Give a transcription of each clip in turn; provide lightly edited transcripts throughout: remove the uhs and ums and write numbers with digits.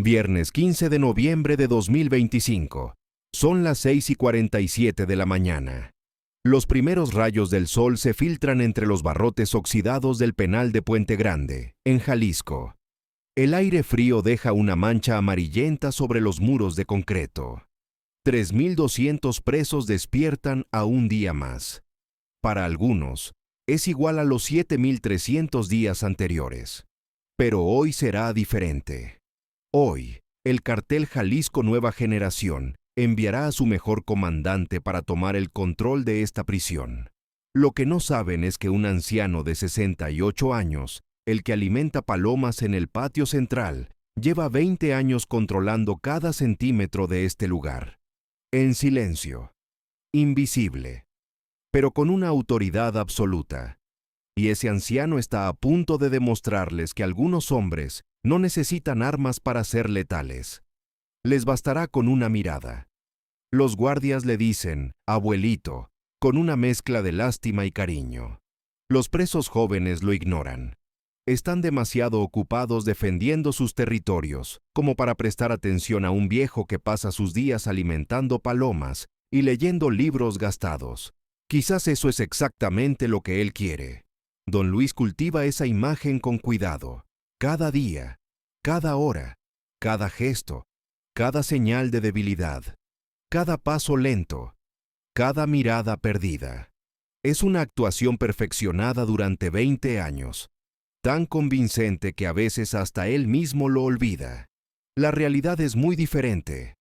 Viernes 15 de noviembre de 2025. Son las 6:47 de la mañana. Los primeros rayos del sol se filtran entre los barrotes oxidados del penal de Puente Grande, en Jalisco. El aire frío deja una mancha amarillenta sobre los muros de concreto. 3.200 presos despiertan a un día más. Para algunos, es igual a los 7.300 días anteriores. Pero hoy será diferente. Hoy, el cartel Jalisco Nueva Generación enviará a su mejor comandante para tomar el control de esta prisión. Lo que no saben es que un anciano de 68 años, el que alimenta palomas en el patio central, lleva 20 años controlando cada centímetro de este lugar. En silencio, invisible, pero con una autoridad absoluta. Y ese anciano está a punto de demostrarles que algunos hombres no necesitan armas para ser letales. Les bastará con una mirada. Los guardias le dicen, abuelito, con una mezcla de lástima y cariño. Los presos jóvenes lo ignoran. Están demasiado ocupados defendiendo sus territorios como para prestar atención a un viejo que pasa sus días alimentando palomas y leyendo libros gastados. Quizás eso es exactamente lo que él quiere. Don Luis cultiva esa imagen con cuidado. Cada día, cada hora, cada gesto, cada señal de debilidad, cada paso lento, cada mirada perdida. Es una actuación perfeccionada durante 20 años, tan convincente que a veces hasta él mismo lo olvida. La realidad es muy diferente.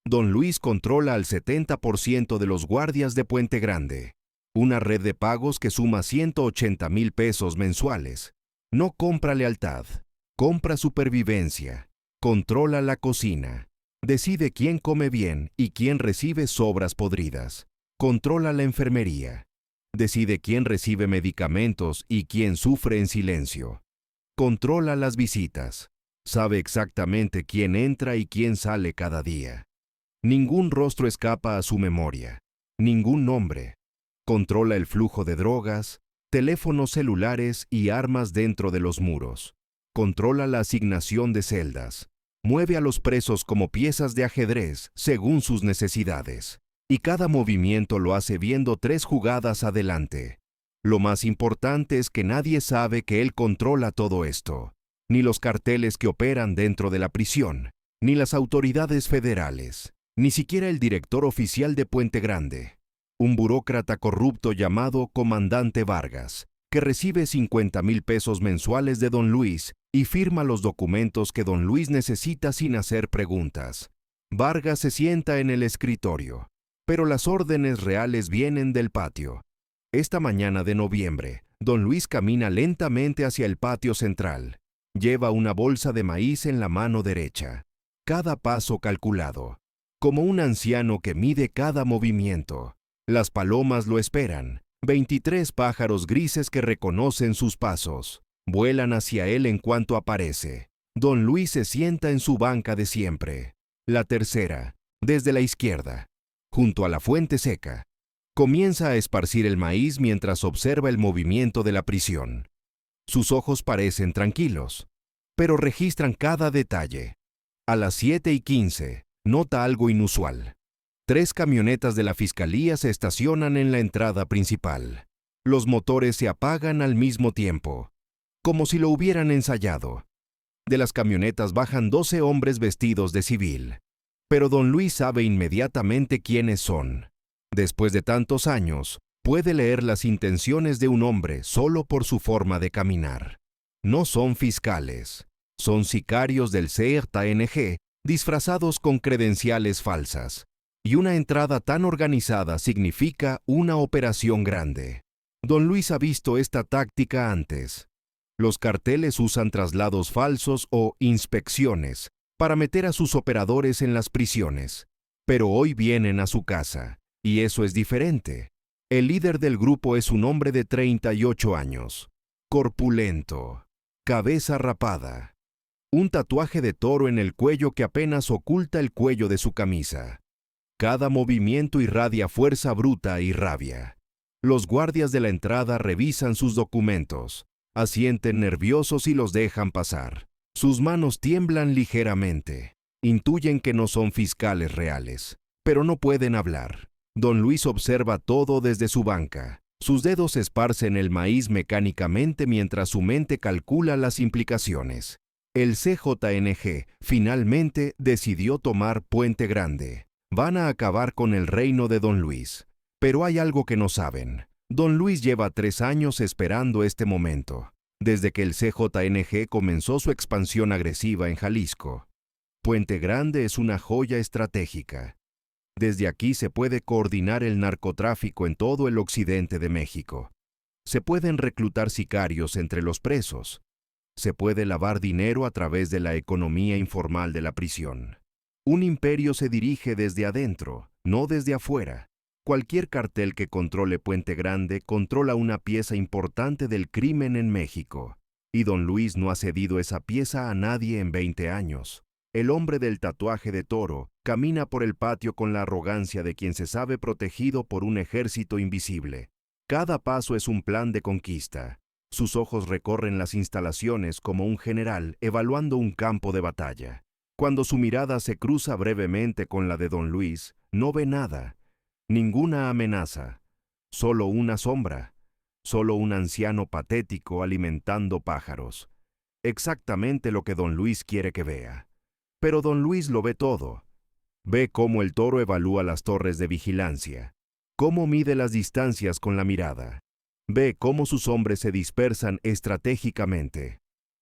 Don Luis controla al 70% de los guardias de Puente Grande, una red de pagos que suma 180,000 pesos mensuales. No compra lealtad, compra supervivencia, controla la cocina, decide quién come bien y quién recibe sobras podridas, controla la enfermería, decide quién recibe medicamentos y quién sufre en silencio, controla las visitas, sabe exactamente quién entra y quién sale cada día. Ningún rostro escapa a su memoria, ningún nombre. Controla el flujo de drogas, teléfonos celulares y armas dentro de los muros. Controla la asignación de celdas. Mueve a los presos como piezas de ajedrez según sus necesidades. Y cada movimiento lo hace viendo 3 jugadas adelante. Lo más importante es que nadie sabe que él controla todo esto. Ni los carteles que operan dentro de la prisión, ni las autoridades federales, ni siquiera el director oficial de Puente Grande. Un burócrata corrupto llamado Comandante Vargas, que recibe 50,000 pesos mensuales de Don Luis y firma los documentos que Don Luis necesita sin hacer preguntas. Vargas se sienta en el escritorio, pero las órdenes reales vienen del patio. Esta mañana de noviembre, Don Luis camina lentamente hacia el patio central. Lleva una bolsa de maíz en la mano derecha. Cada paso calculado, como un anciano que mide cada movimiento. Las palomas lo esperan, 23 pájaros grises que reconocen sus pasos. Vuelan hacia él en cuanto aparece. Don Luis se sienta en su banca de siempre. La tercera, desde la izquierda, junto a la fuente seca. Comienza a esparcir el maíz mientras observa el movimiento de la prisión. Sus ojos parecen tranquilos, pero registran cada detalle. A las 7:15, nota algo inusual. 3 camionetas de la fiscalía se estacionan en la entrada principal. Los motores se apagan al mismo tiempo, como si lo hubieran ensayado. De las camionetas bajan 12 hombres vestidos de civil. Pero Don Luis sabe inmediatamente quiénes son. Después de tantos años, puede leer las intenciones de un hombre solo por su forma de caminar. No son fiscales, son sicarios del CERTA-NG disfrazados con credenciales falsas. Y una entrada tan organizada significa una operación grande. Don Luis ha visto esta táctica antes. Los carteles usan traslados falsos o inspecciones para meter a sus operadores en las prisiones. Pero hoy vienen a su casa, y eso es diferente. El líder del grupo es un hombre de 38 años, corpulento, cabeza rapada, un tatuaje de toro en el cuello que apenas oculta el cuello de su camisa. Cada movimiento irradia fuerza bruta y rabia. Los guardias de la entrada revisan sus documentos, asienten nerviosos y los dejan pasar. Sus manos tiemblan ligeramente. Intuyen que no son fiscales reales, pero no pueden hablar. Don Luis observa todo desde su banca. Sus dedos esparcen el maíz mecánicamente mientras su mente calcula las implicaciones. El CJNG finalmente decidió tomar Puente Grande. Van a acabar con el reino de Don Luis. Pero hay algo que no saben. Don Luis lleva 3 años esperando este momento, desde que el CJNG comenzó su expansión agresiva en Jalisco. Puente Grande es una joya estratégica. Desde aquí se puede coordinar el narcotráfico en todo el occidente de México. Se pueden reclutar sicarios entre los presos. Se puede lavar dinero a través de la economía informal de la prisión. Un imperio se dirige desde adentro, no desde afuera. Cualquier cartel que controle Puente Grande controla una pieza importante del crimen en México. Y Don Luis no ha cedido esa pieza a nadie en 20 años. El hombre del tatuaje de toro camina por el patio con la arrogancia de quien se sabe protegido por un ejército invisible. Cada paso es un plan de conquista. Sus ojos recorren las instalaciones como un general evaluando un campo de batalla. Cuando su mirada se cruza brevemente con la de Don Luis, no ve nada. Ninguna amenaza. Solo una sombra. Solo un anciano patético alimentando pájaros. Exactamente lo que Don Luis quiere que vea. Pero Don Luis lo ve todo. Ve cómo el toro evalúa las torres de vigilancia, cómo mide las distancias con la mirada. Ve cómo sus hombres se dispersan estratégicamente.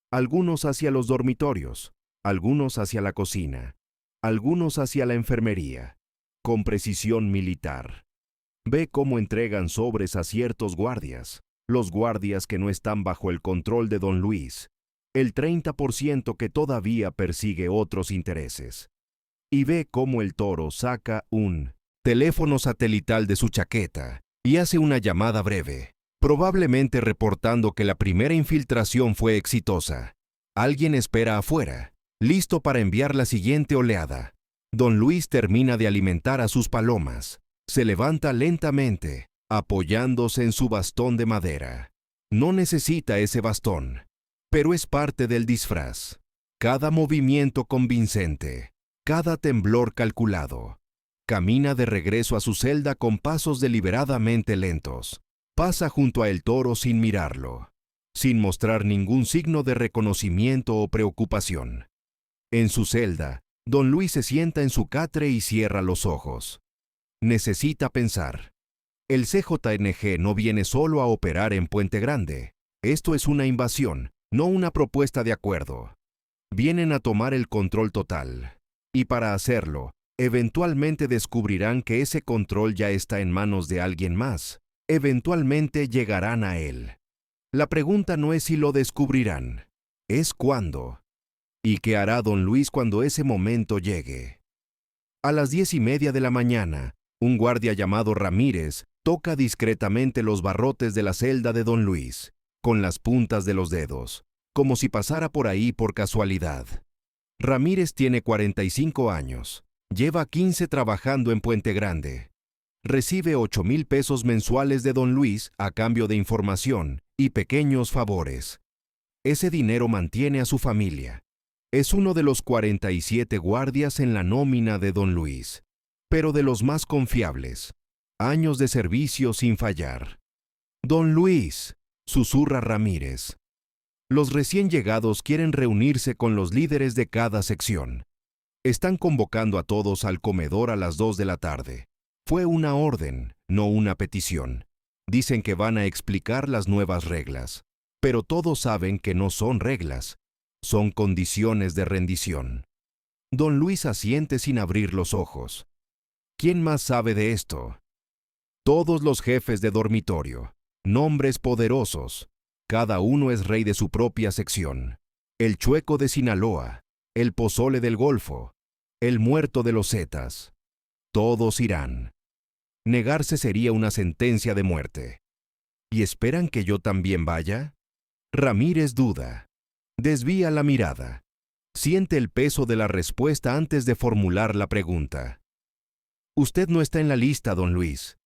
Algunos hacia los dormitorios, algunos hacia la cocina, algunos hacia la enfermería, con precisión militar. Ve cómo entregan sobres a ciertos guardias, los guardias que no están bajo el control de Don Luis, el 30% que todavía persigue otros intereses. Y ve cómo el toro saca un teléfono satelital de su chaqueta y hace una llamada breve, probablemente reportando que la primera infiltración fue exitosa. Alguien espera afuera, listo para enviar la siguiente oleada. Don Luis termina de alimentar a sus palomas. Se levanta lentamente, apoyándose en su bastón de madera. No necesita ese bastón, pero es parte del disfraz. Cada movimiento convincente, cada temblor calculado. Camina de regreso a su celda con pasos deliberadamente lentos. Pasa junto a el toro sin mirarlo, sin mostrar ningún signo de reconocimiento o preocupación. En su celda, Don Luis se sienta en su catre y cierra los ojos. Necesita pensar. El CJNG no viene solo a operar en Puente Grande. Esto es una invasión, no una propuesta de acuerdo. Vienen a tomar el control total. Y para hacerlo, eventualmente descubrirán que ese control ya está en manos de alguien más. Eventualmente llegarán a él. La pregunta no es si lo descubrirán, es cuándo. ¿Y qué hará Don Luis cuando ese momento llegue? A las 10:30 de la mañana, un guardia llamado Ramírez toca discretamente los barrotes de la celda de Don Luis, con las puntas de los dedos, como si pasara por ahí por casualidad. Ramírez tiene 45 años, lleva 15 trabajando en Puente Grande. Recibe 8,000 pesos mensuales de Don Luis a cambio de información y pequeños favores. Ese dinero mantiene a su familia. Es uno de los 47 guardias en la nómina de Don Luis, pero de los más confiables. Años de servicio sin fallar. Don Luis, susurra Ramírez. Los recién llegados quieren reunirse con los líderes de cada sección. Están convocando a todos al comedor a las 2 de la tarde. Fue una orden, no una petición. Dicen que van a explicar las nuevas reglas, pero todos saben que no son reglas, son condiciones de rendición. Don Luis asiente sin abrir los ojos. ¿Quién más sabe de esto? Todos los jefes de dormitorio, nombres poderosos, cada uno es rey de su propia sección. El Chueco de Sinaloa, el Pozole del Golfo, el Muerto de los Zetas. Todos irán. Negarse sería una sentencia de muerte. ¿Y esperan que yo también vaya? Ramírez duda. Desvía la mirada. Siente el peso de la respuesta antes de formular la pregunta. Usted no está en la lista, don Luis.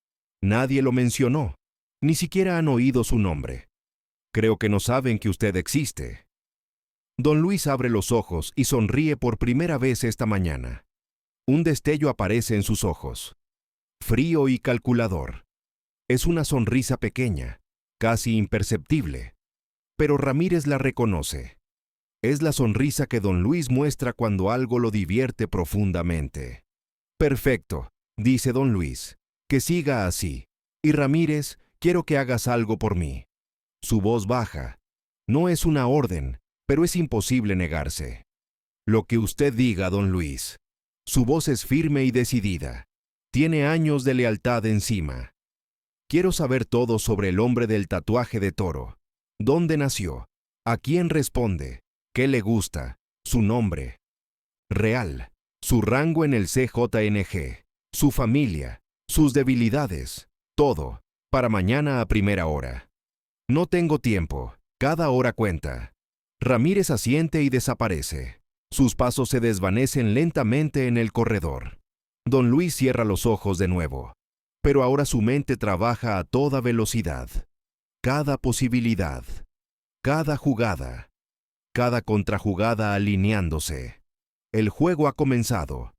Nadie lo mencionó. Ni siquiera han oído su nombre. Creo que no saben que usted existe. Don Luis abre los ojos y sonríe por primera vez esta mañana. Un destello aparece en sus ojos. Frío y calculador. Es una sonrisa pequeña, casi imperceptible. Pero Ramírez la reconoce. Es la sonrisa que don Luis muestra cuando algo lo divierte profundamente. Perfecto, dice don Luis. Que siga así. Y Ramírez, quiero que hagas algo por mí. Su voz baja. No es una orden, pero es imposible negarse. Lo que usted diga, don Luis. Su voz es firme y decidida. Tiene años de lealtad encima. Quiero saber todo sobre el hombre del tatuaje de toro. ¿Dónde nació? ¿A quién responde? ¿Qué le gusta? Su nombre real, su rango en el CJNG, su familia, sus debilidades, todo, para mañana a primera hora. No tengo tiempo, cada hora cuenta. Ramírez asiente y desaparece. Sus pasos se desvanecen lentamente en el corredor. Don Luis cierra los ojos de nuevo, pero ahora su mente trabaja a toda velocidad. Cada posibilidad, cada jugada, cada contrajugada alineándose. El juego ha comenzado,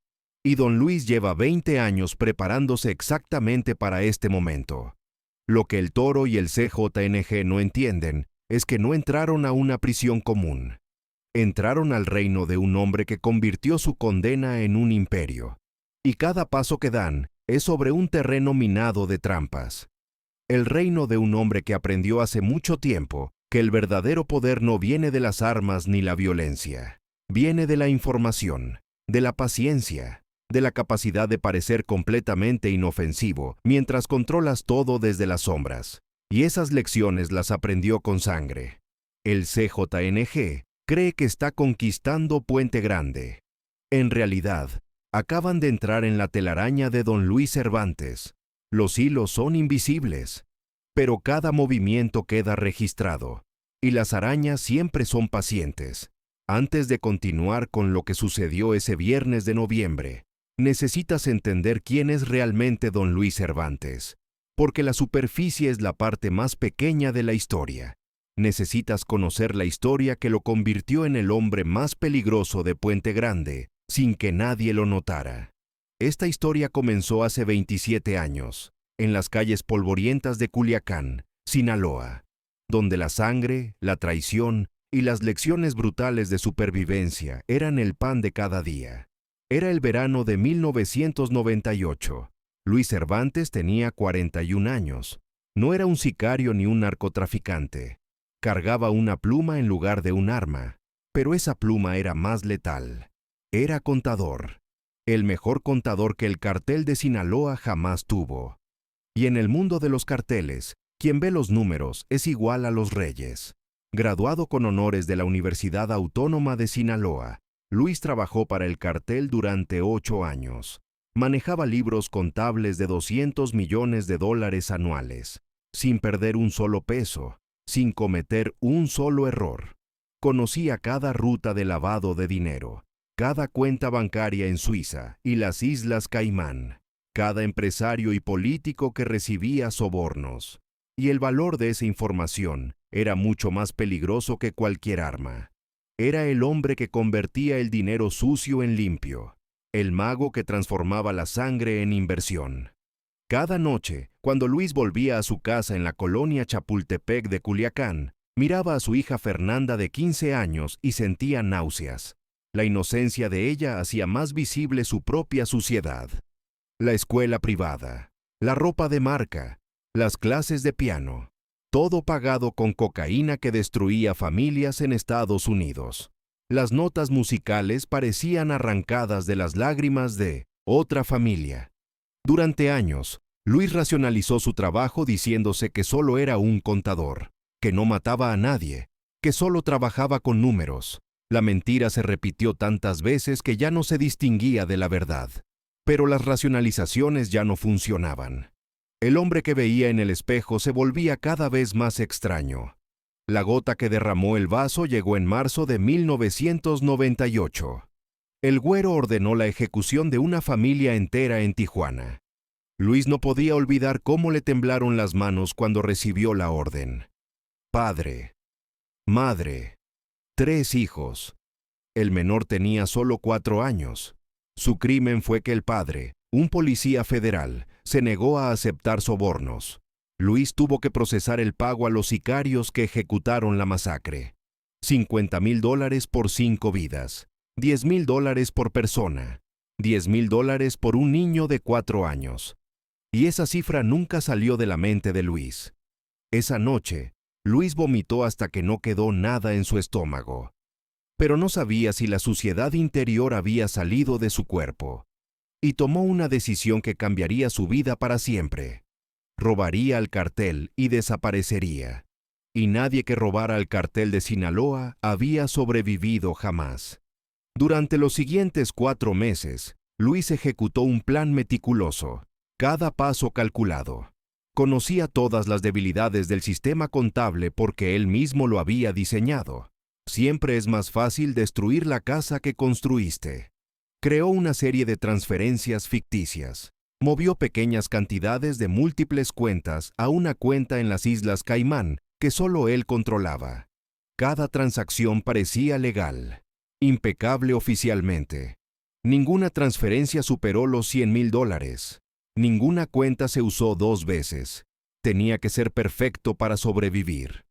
y don Luis lleva 20 años preparándose exactamente para este momento. Lo que el Toro y el CJNG no entienden es que no entraron a una prisión común. Entraron al reino de un hombre que convirtió su condena en un imperio. Y cada paso que dan es sobre un terreno minado de trampas. El reino de un hombre que aprendió hace mucho tiempo que el verdadero poder no viene de las armas ni la violencia. Viene de la información, de la paciencia, de la capacidad de parecer completamente inofensivo mientras controlas todo desde las sombras. Y esas lecciones las aprendió con sangre. El CJNG cree que está conquistando Puente Grande. En realidad, acaban de entrar en la telaraña de don Luis Cervantes. Los hilos son invisibles, pero cada movimiento queda registrado, y las arañas siempre son pacientes. Antes de continuar con lo que sucedió ese viernes de noviembre, necesitas entender quién es realmente don Luis Cervantes, porque la superficie es la parte más pequeña de la historia. Necesitas conocer la historia que lo convirtió en el hombre más peligroso de Puente Grande, sin que nadie lo notara. Esta historia comenzó hace 27 años, en las calles polvorientas de Culiacán, Sinaloa, donde la sangre, la traición y las lecciones brutales de supervivencia eran el pan de cada día. Era el verano de 1998. Luis Cervantes tenía 41 años. No era un sicario ni un narcotraficante. Cargaba una pluma en lugar de un arma, pero esa pluma era más letal. Era contador, el mejor contador que el cartel de Sinaloa jamás tuvo. Y en el mundo de los carteles, quien ve los números es igual a los reyes. Graduado con honores de la Universidad Autónoma de Sinaloa, Luis trabajó para el cartel durante 8 años. Manejaba libros contables de $200 millones anuales, sin perder un solo peso, sin cometer un solo error. Conocía cada ruta de lavado de dinero, cada cuenta bancaria en Suiza y las Islas Caimán, cada empresario y político que recibía sobornos. Y el valor de esa información era mucho más peligroso que cualquier arma. Era el hombre que convertía el dinero sucio en limpio, el mago que transformaba la sangre en inversión. Cada noche, cuando Luis volvía a su casa en la colonia Chapultepec de Culiacán, miraba a su hija Fernanda de 15 años y sentía náuseas. La inocencia de ella hacía más visible su propia suciedad. La escuela privada, la ropa de marca, las clases de piano, todo pagado con cocaína que destruía familias en Estados Unidos. Las notas musicales parecían arrancadas de las lágrimas de otra familia. Durante años, Luis racionalizó su trabajo diciéndose que solo era un contador, que no mataba a nadie, que solo trabajaba con números. La mentira se repitió tantas veces que ya no se distinguía de la verdad. Pero las racionalizaciones ya no funcionaban. El hombre que veía en el espejo se volvía cada vez más extraño. La gota que derramó el vaso llegó en marzo de 1998. El güero ordenó la ejecución de una familia entera en Tijuana. Luis no podía olvidar cómo le temblaron las manos cuando recibió la orden. Padre, madre, 3 hijos. El menor tenía solo 4 años. Su crimen fue que el padre, un policía federal, se negó a aceptar sobornos. Luis tuvo que procesar el pago a los sicarios que ejecutaron la masacre. $50,000 por 5 vidas, $10,000 por persona, $10,000 por un niño de 4 años. Y esa cifra nunca salió de la mente de Luis. Esa noche, Luis vomitó hasta que no quedó nada en su estómago. Pero no sabía si la suciedad interior había salido de su cuerpo. Y tomó una decisión que cambiaría su vida para siempre. Robaría al cartel y desaparecería. Y nadie que robara al cartel de Sinaloa había sobrevivido jamás. Durante los siguientes 4 meses, Luis ejecutó un plan meticuloso, cada paso calculado. Conocía todas las debilidades del sistema contable porque él mismo lo había diseñado. Siempre es más fácil destruir la casa que construiste. Creó una serie de transferencias ficticias. Movió pequeñas cantidades de múltiples cuentas a una cuenta en las Islas Caimán que solo él controlaba. Cada transacción parecía legal, impecable oficialmente. Ninguna transferencia superó los $100,000. Ninguna cuenta se usó 2 veces. Tenía que ser perfecto para sobrevivir.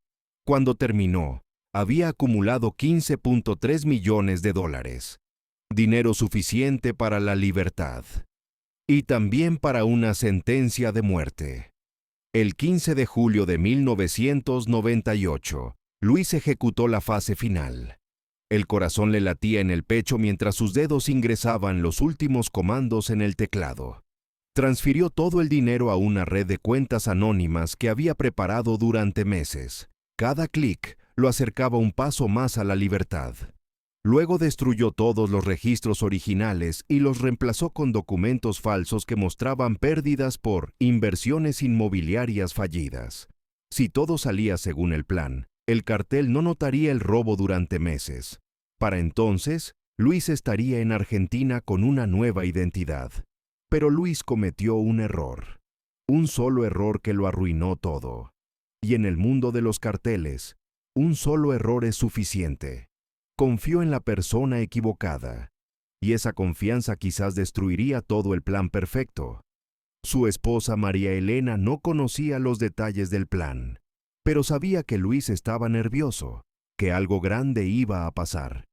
Cuando terminó, había acumulado $15.3 millones. Dinero suficiente para la libertad. Y también para una sentencia de muerte. El 15 de julio de 1998, Luis ejecutó la fase final. El corazón le latía en el pecho mientras sus dedos ingresaban los últimos comandos en el teclado. Transfirió todo el dinero a una red de cuentas anónimas que había preparado durante meses. Cada clic lo acercaba un paso más a la libertad. Luego destruyó todos los registros originales y los reemplazó con documentos falsos que mostraban pérdidas por inversiones inmobiliarias fallidas. Si todo salía según el plan, el cartel no notaría el robo durante meses. Para entonces, Luis estaría en Argentina con una nueva identidad. Pero Luis cometió un error. Un solo error que lo arruinó todo. Y en el mundo de los carteles, un solo error es suficiente. Confió en la persona equivocada, y esa confianza quizás destruiría todo el plan perfecto. Su esposa María Elena no conocía los detalles del plan, pero sabía que Luis estaba nervioso, que algo grande iba a pasar.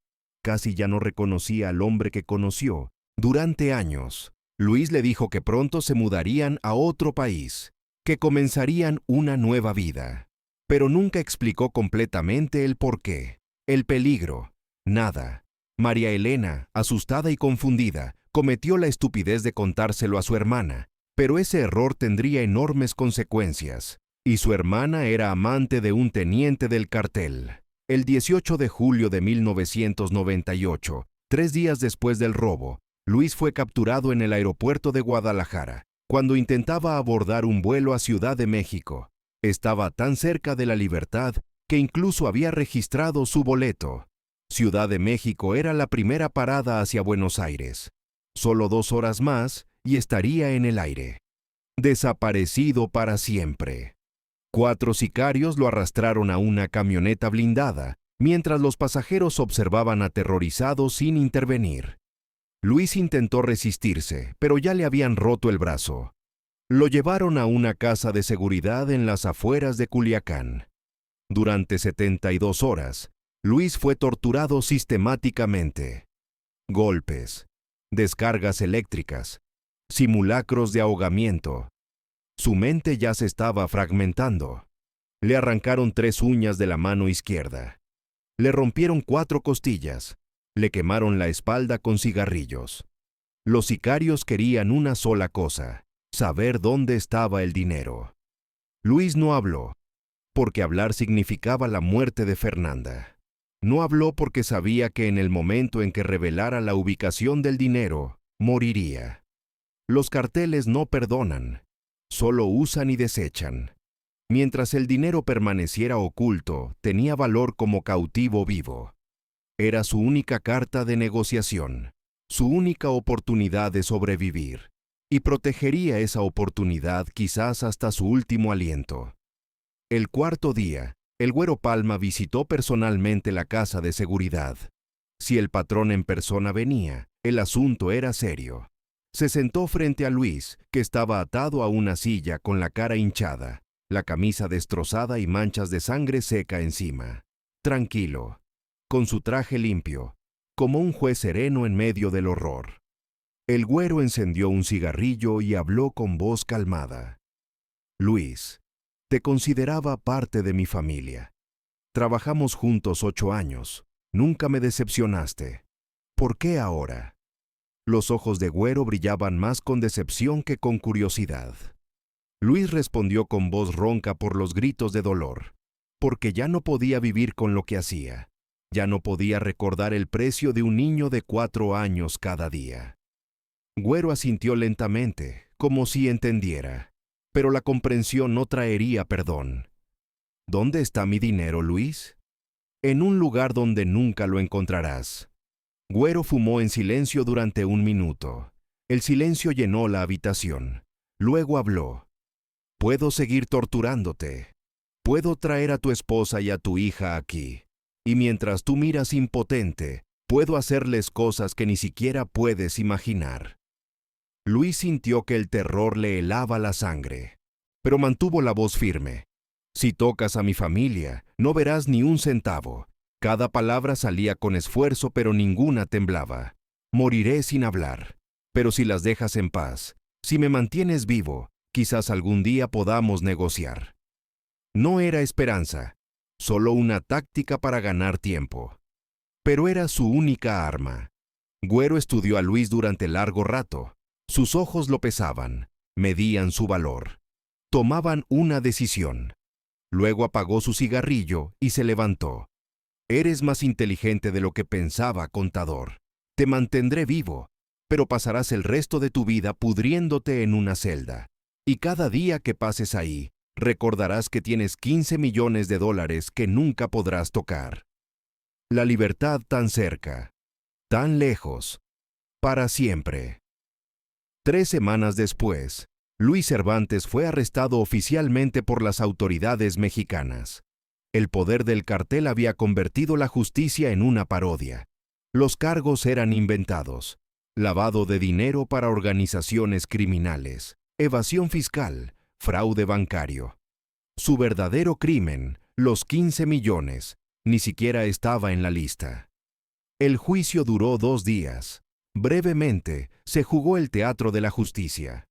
Casi ya no reconocía al hombre que conoció durante años. Luis le dijo que pronto se mudarían a otro país, que comenzarían una nueva vida, pero nunca explicó completamente el porqué, el peligro. Nada. María Elena, asustada y confundida, cometió la estupidez de contárselo a su hermana, pero ese error tendría enormes consecuencias, y su hermana era amante de un teniente del cartel. El 18 de julio de 1998, 3 días después del robo, Luis fue capturado en el aeropuerto de Guadalajara, cuando intentaba abordar un vuelo a Ciudad de México. Estaba tan cerca de la libertad que incluso había registrado su boleto. Ciudad de México era la primera parada hacia Buenos Aires. Solo 2 horas más y estaría en el aire. Desaparecido para siempre. 4 sicarios lo arrastraron a una camioneta blindada, mientras los pasajeros observaban aterrorizados sin intervenir. Luis intentó resistirse, pero ya le habían roto el brazo. Lo llevaron a una casa de seguridad en las afueras de Culiacán. Durante 72 horas, Luis fue torturado sistemáticamente. Golpes, descargas eléctricas, simulacros de ahogamiento. Su mente ya se estaba fragmentando. Le arrancaron 3 uñas de la mano izquierda. Le rompieron 4 costillas. Le quemaron la espalda con cigarrillos. Los sicarios querían una sola cosa: saber dónde estaba el dinero. Luis no habló, porque hablar significaba la muerte de Fernanda. No habló porque sabía que en el momento en que revelara la ubicación del dinero, moriría. Los carteles no perdonan, solo usan y desechan. Mientras el dinero permaneciera oculto, tenía valor como cautivo vivo. Era su única carta de negociación, su única oportunidad de sobrevivir, y protegería esa oportunidad quizás hasta su último aliento. El 4.º día, El Güero Palma visitó personalmente la casa de seguridad. Si el patrón en persona venía, el asunto era serio. Se sentó frente a Luis, que estaba atado a una silla con la cara hinchada, la camisa destrozada y manchas de sangre seca encima. Tranquilo, con su traje limpio, como un juez sereno en medio del horror. El güero encendió un cigarrillo y habló con voz calmada. Luis, te consideraba parte de mi familia. Trabajamos juntos 8 años. Nunca me decepcionaste. ¿Por qué ahora? Los ojos de Güero brillaban más con decepción que con curiosidad. Luis respondió con voz ronca por los gritos de dolor, porque ya no podía vivir con lo que hacía. Ya no podía recordar el precio de un niño de 4 años cada día. Güero asintió lentamente, como si entendiera, pero la comprensión no traería perdón. ¿Dónde está mi dinero, Luis? En un lugar donde nunca lo encontrarás. Güero fumó en silencio durante 1 minuto. El silencio llenó la habitación. Luego habló. Puedo seguir torturándote. Puedo traer a tu esposa y a tu hija aquí. Y mientras tú miras impotente, puedo hacerles cosas que ni siquiera puedes imaginar. Luis sintió que el terror le helaba la sangre, pero mantuvo la voz firme. Si tocas a mi familia, no verás ni un centavo. Cada palabra salía con esfuerzo, pero ninguna temblaba. Moriré sin hablar. Pero si las dejas en paz, si me mantienes vivo, quizás algún día podamos negociar. No era esperanza, solo una táctica para ganar tiempo. Pero era su única arma. Güero estudió a Luis durante largo rato. Sus ojos lo pesaban, medían su valor. Tomaban una decisión. Luego apagó su cigarrillo y se levantó. Eres más inteligente de lo que pensaba, contador. Te mantendré vivo, pero pasarás el resto de tu vida pudriéndote en una celda. Y cada día que pases ahí, recordarás que tienes 15 millones de dólares que nunca podrás tocar. La libertad tan cerca, tan lejos, para siempre. 3 semanas después, Luis Cervantes fue arrestado oficialmente por las autoridades mexicanas. El poder del cartel había convertido la justicia en una parodia. Los cargos eran inventados: lavado de dinero para organizaciones criminales, evasión fiscal, fraude bancario. Su verdadero crimen, los 15 millones, ni siquiera estaba en la lista. El juicio duró 2 días. Brevemente, se jugó el teatro de la justicia.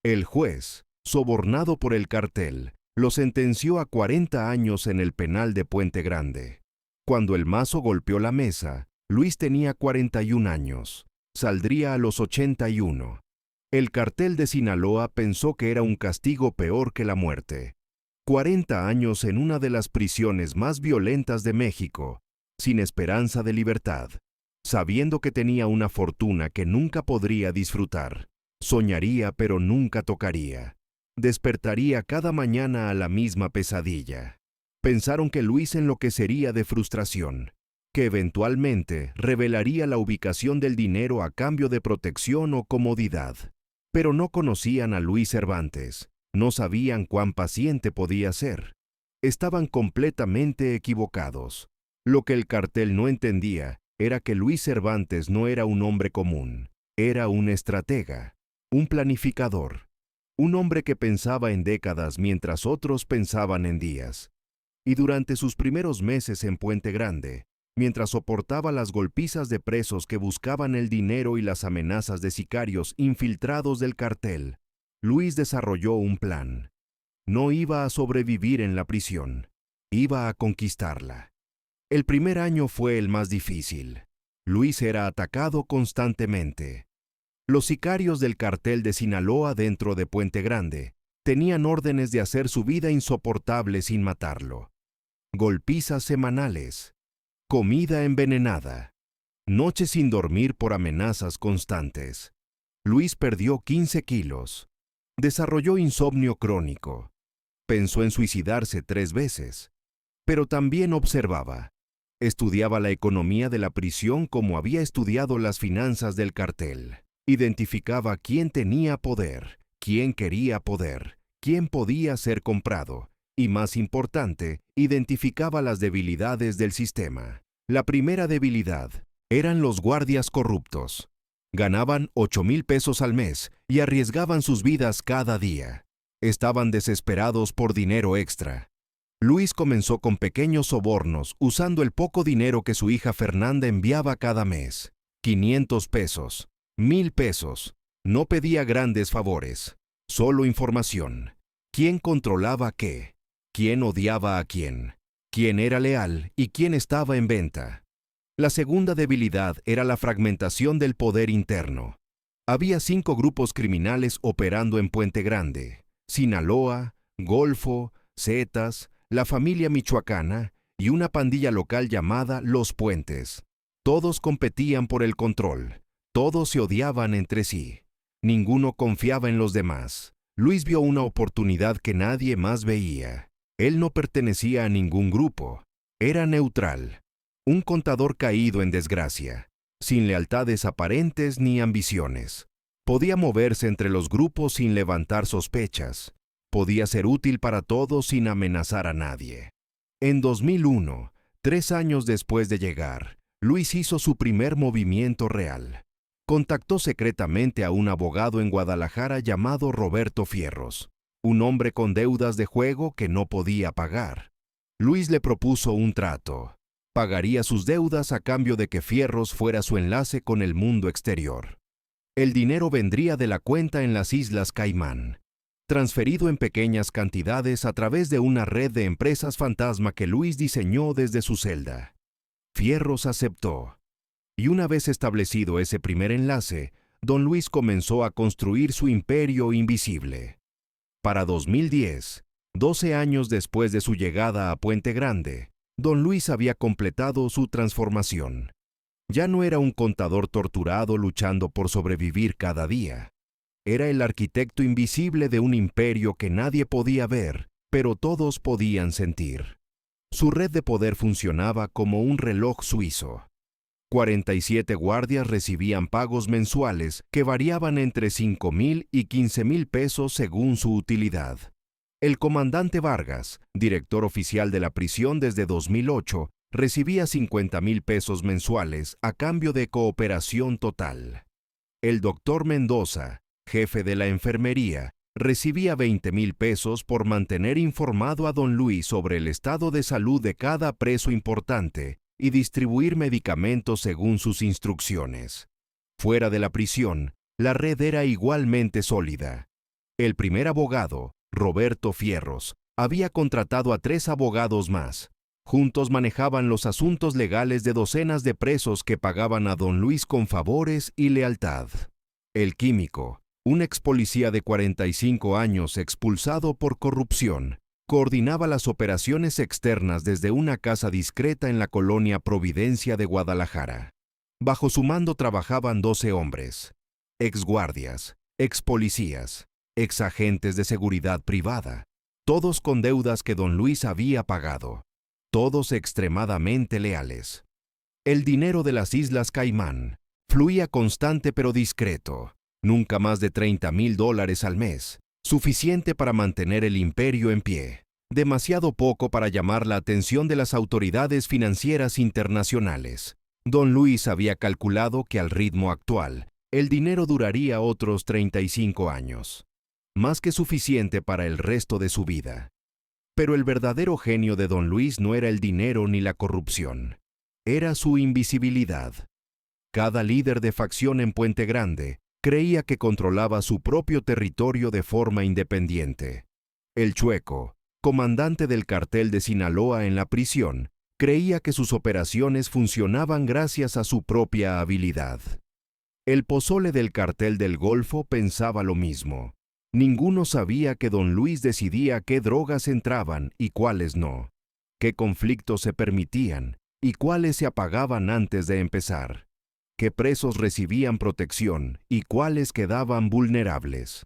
El juez, sobornado por el cartel, lo sentenció a 40 años en el penal de Puente Grande. Cuando el mazo golpeó la mesa, Luis tenía 41 años. Saldría a los 81. El cartel de Sinaloa pensó que era un castigo peor que la muerte. 40 años en una de las prisiones más violentas de México, sin esperanza de libertad, sabiendo que tenía una fortuna que nunca podría disfrutar. Soñaría pero nunca tocaría. Despertaría cada mañana a la misma pesadilla. Pensaron que Luis enloquecería de frustración, que eventualmente revelaría la ubicación del dinero a cambio de protección o comodidad. Pero no conocían a Luis Cervantes, no sabían cuán paciente podía ser. Estaban completamente equivocados. Lo que el cartel no entendía era que Luis Cervantes no era un hombre común, era un estratega, un planificador, un hombre que pensaba en décadas mientras otros pensaban en días. Y durante sus primeros meses en Puente Grande, mientras soportaba las golpizas de presos que buscaban el dinero y las amenazas de sicarios infiltrados del cartel, Luis desarrolló un plan. No iba a sobrevivir en la prisión, iba a conquistarla. El primer año fue el más difícil. Luis era atacado constantemente. Los sicarios del cartel de Sinaloa dentro de Puente Grande tenían órdenes de hacer su vida insoportable sin matarlo. Golpizas semanales, comida envenenada, noches sin dormir por amenazas constantes. Luis perdió 15 kilos. Desarrolló insomnio crónico. Pensó en suicidarse 3 veces. Pero también observaba. Estudiaba la economía de la prisión como había estudiado las finanzas del cartel. Identificaba quién tenía poder, quién quería poder, quién podía ser comprado, y, más importante, identificaba las debilidades del sistema. La primera debilidad eran los guardias corruptos. Ganaban 8,000 pesos al mes y arriesgaban sus vidas cada día. Estaban desesperados por dinero extra. Luis comenzó con pequeños sobornos usando el poco dinero que su hija Fernanda enviaba cada mes. 500 pesos, 1,000 pesos. No pedía grandes favores, solo información. ¿Quién controlaba qué? ¿Quién odiaba a quién? ¿Quién era leal y quién estaba en venta? La segunda debilidad era la fragmentación del poder interno. Había 5 grupos criminales operando en Puente Grande: Sinaloa, Golfo, Zetas, la familia michoacana y una pandilla local llamada Los Puentes. Todos competían por el control. Todos se odiaban entre sí. Ninguno confiaba en los demás. Luis vio una oportunidad que nadie más veía. Él no pertenecía a ningún grupo. Era neutral. Un contador caído en desgracia, sin lealtades aparentes ni ambiciones. Podía moverse entre los grupos sin levantar sospechas. Podía ser útil para todos sin amenazar a nadie. En 2001, 3 años después de llegar, Luis hizo su primer movimiento real. Contactó secretamente a un abogado en Guadalajara llamado Roberto Fierros, un hombre con deudas de juego que no podía pagar. Luis le propuso un trato. Pagaría sus deudas a cambio de que Fierros fuera su enlace con el mundo exterior. El dinero vendría de la cuenta en las Islas Caimán, transferido en pequeñas cantidades a través de una red de empresas fantasma que Luis diseñó desde su celda. Fierros aceptó. Y una vez establecido ese primer enlace, don Luis comenzó a construir su imperio invisible. Para 2010, 12 años después de su llegada a Puente Grande, don Luis había completado su transformación. Ya no era un contador torturado luchando por sobrevivir cada día. Era el arquitecto invisible de un imperio que nadie podía ver, pero todos podían sentir. Su red de poder funcionaba como un reloj suizo. 47 guardias recibían pagos mensuales que variaban entre 5,000 y 15,000 pesos según su utilidad. El comandante Vargas, director oficial de la prisión desde 2008, recibía 50,000 pesos mensuales a cambio de cooperación total. El doctor Mendoza, jefe de la enfermería, recibía 20,000 pesos por mantener informado a don Luis sobre el estado de salud de cada preso importante y distribuir medicamentos según sus instrucciones. Fuera de la prisión, la red era igualmente sólida. El primer abogado, Roberto Fierros, había contratado a 3 abogados más. Juntos manejaban los asuntos legales de docenas de presos que pagaban a don Luis con favores y lealtad. El químico, un ex policía de 45 años expulsado por corrupción, coordinaba las operaciones externas desde una casa discreta en la colonia Providencia de Guadalajara. Bajo su mando trabajaban 12 hombres, exguardias, expolicías, exagentes de seguridad privada, todos con deudas que don Luis había pagado, todos extremadamente leales. El dinero de las Islas Caimán fluía constante pero discreto, nunca más de $30,000 al mes, suficiente para mantener el imperio en pie, demasiado poco para llamar la atención de las autoridades financieras internacionales. Don Luis había calculado que al ritmo actual, el dinero duraría otros 35 años, más que suficiente para el resto de su vida. Pero el verdadero genio de don Luis no era el dinero ni la corrupción, era su invisibilidad. Cada líder de facción en Puente Grande creía que controlaba su propio territorio de forma independiente. El Chueco, comandante del cartel de Sinaloa en la prisión, creía que sus operaciones funcionaban gracias a su propia habilidad. El pozole del cartel del Golfo pensaba lo mismo. Ninguno sabía que don Luis decidía qué drogas entraban y cuáles no, qué conflictos se permitían y cuáles se apagaban antes de empezar, qué presos recibían protección y cuáles quedaban vulnerables.